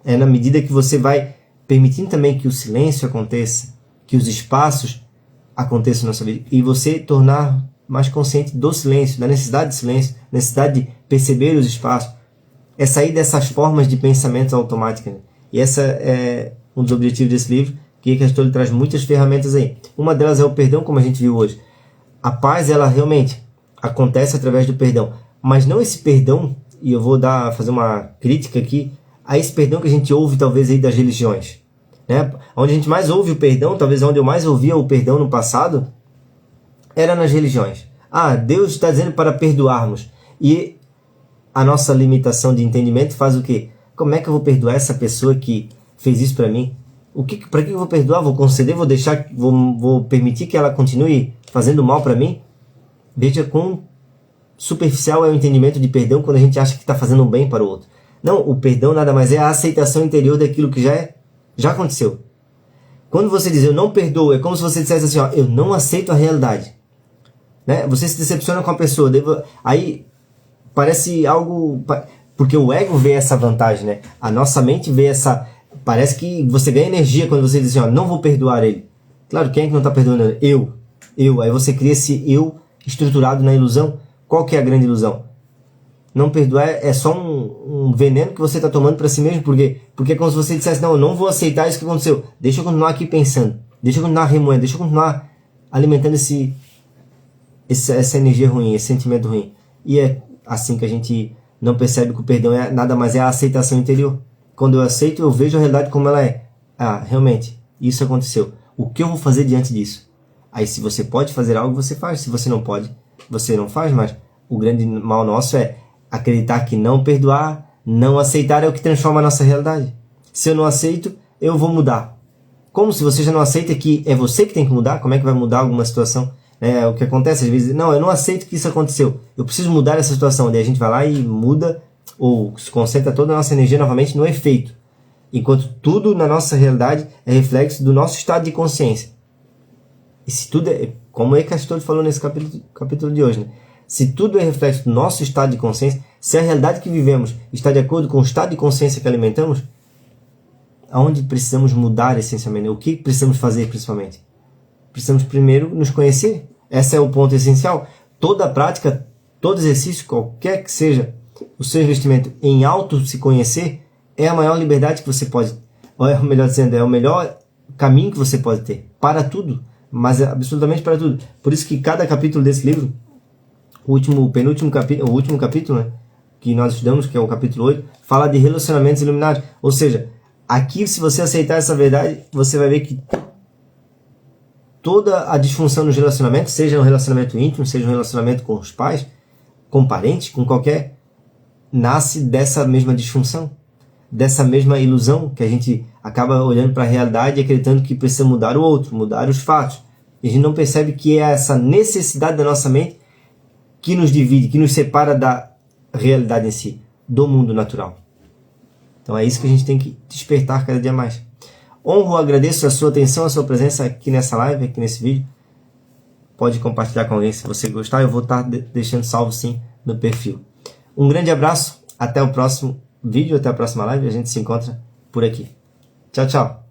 É na medida que você vai permitindo também que o silêncio aconteça, que os espaços aconteçam na sua vida, e você tornar mais consciente do silêncio, da necessidade de silêncio, necessidade de perceber os espaços. É sair dessas formas de pensamentos automáticos. Né? E essa é um dos objetivos desse livro, que Eckhart Tolle traz muitas ferramentas aí. Uma delas é o perdão, como a gente viu hoje. A paz, ela realmente acontece através do perdão. Mas não esse perdão, e eu vou fazer uma crítica aqui, a esse perdão que a gente ouve talvez aí das religiões. Né? Onde a gente mais ouve o perdão, talvez onde eu mais ouvia o perdão no passado, era nas religiões. Deus está dizendo para perdoarmos. E a nossa limitação de entendimento faz o quê? Como é que eu vou perdoar essa pessoa que fez isso para mim? Para que eu vou perdoar? Vou conceder? Vou deixar? Vou permitir que ela continue fazendo mal para mim? Veja quão superficial é o entendimento de perdão quando a gente acha que está fazendo um bem para o outro. Não, o perdão nada mais é a aceitação interior daquilo que já aconteceu. Quando você diz eu não perdoo, é como se você dissesse assim, eu não aceito a realidade. Né? Você se decepciona com a pessoa. Aí parece algo... Porque o ego vê essa vantagem, né? A nossa mente vê essa... Parece que você ganha energia quando você diz assim, não vou perdoar ele. Claro, quem é que não está perdoando? Eu. Aí você cria esse eu estruturado na ilusão. Qual que é a grande ilusão? Não perdoar é só um veneno que você está tomando para si mesmo. Por quê? Porque é como se você dissesse, eu não vou aceitar isso que aconteceu. Deixa eu continuar aqui pensando. Deixa eu continuar remoendo. Deixa eu continuar alimentando essa energia ruim, esse sentimento ruim. E é assim que a gente não percebe que o perdão nada mais é a aceitação interior. Quando eu aceito, eu vejo a realidade como ela é. Realmente, isso aconteceu. O que eu vou fazer diante disso? Aí se você pode fazer algo, você faz. Se você não pode, você não faz. Mas o grande mal nosso é acreditar que não perdoar, não aceitar é o que transforma a nossa realidade. Se eu não aceito, eu vou mudar. Como se você já não aceita que é você que tem que mudar? Como é que vai mudar alguma situação? O que acontece às vezes, eu não aceito que isso aconteceu. Eu preciso mudar essa situação. Daí a gente vai lá e muda ou se concentra toda a nossa energia novamente no efeito, enquanto tudo na nossa realidade é reflexo do nosso estado de consciência. E se tudo é, como o Eckhart Tolle falou nesse capítulo de hoje, né? Se tudo é reflexo do nosso estado de consciência, se a realidade que vivemos está de acordo com o estado de consciência que alimentamos, aonde precisamos mudar essencialmente? O que precisamos fazer principalmente? Precisamos primeiro nos conhecer. Esse é o ponto essencial. Toda prática, todo exercício, qualquer que seja o seu investimento em auto se conhecer, é a maior liberdade que você pode, ou é, melhor dizendo, é o melhor caminho que você pode ter para tudo, mas absolutamente para tudo. Por isso que cada capítulo desse livro, o último capítulo, né, que nós estudamos, que é o capítulo 8, fala de relacionamentos iluminados. Ou seja, aqui, se você aceitar essa verdade, você vai ver que toda a disfunção nos relacionamentos, seja um relacionamento íntimo, seja um relacionamento com os pais, com parentes, com qualquer, nasce dessa mesma disfunção, dessa mesma ilusão que a gente acaba olhando para a realidade e acreditando que precisa mudar o outro, mudar os fatos. E a gente não percebe que é essa necessidade da nossa mente que nos divide, que nos separa da realidade em si, do mundo natural. Então é isso que a gente tem que despertar cada dia mais. Honro, agradeço a sua atenção, a sua presença aqui nessa live, aqui nesse vídeo. Pode compartilhar com alguém se você gostar, eu vou estar deixando salvo sim no perfil. Um grande abraço, até o próximo vídeo, até a próxima live, a gente se encontra por aqui. Tchau, tchau!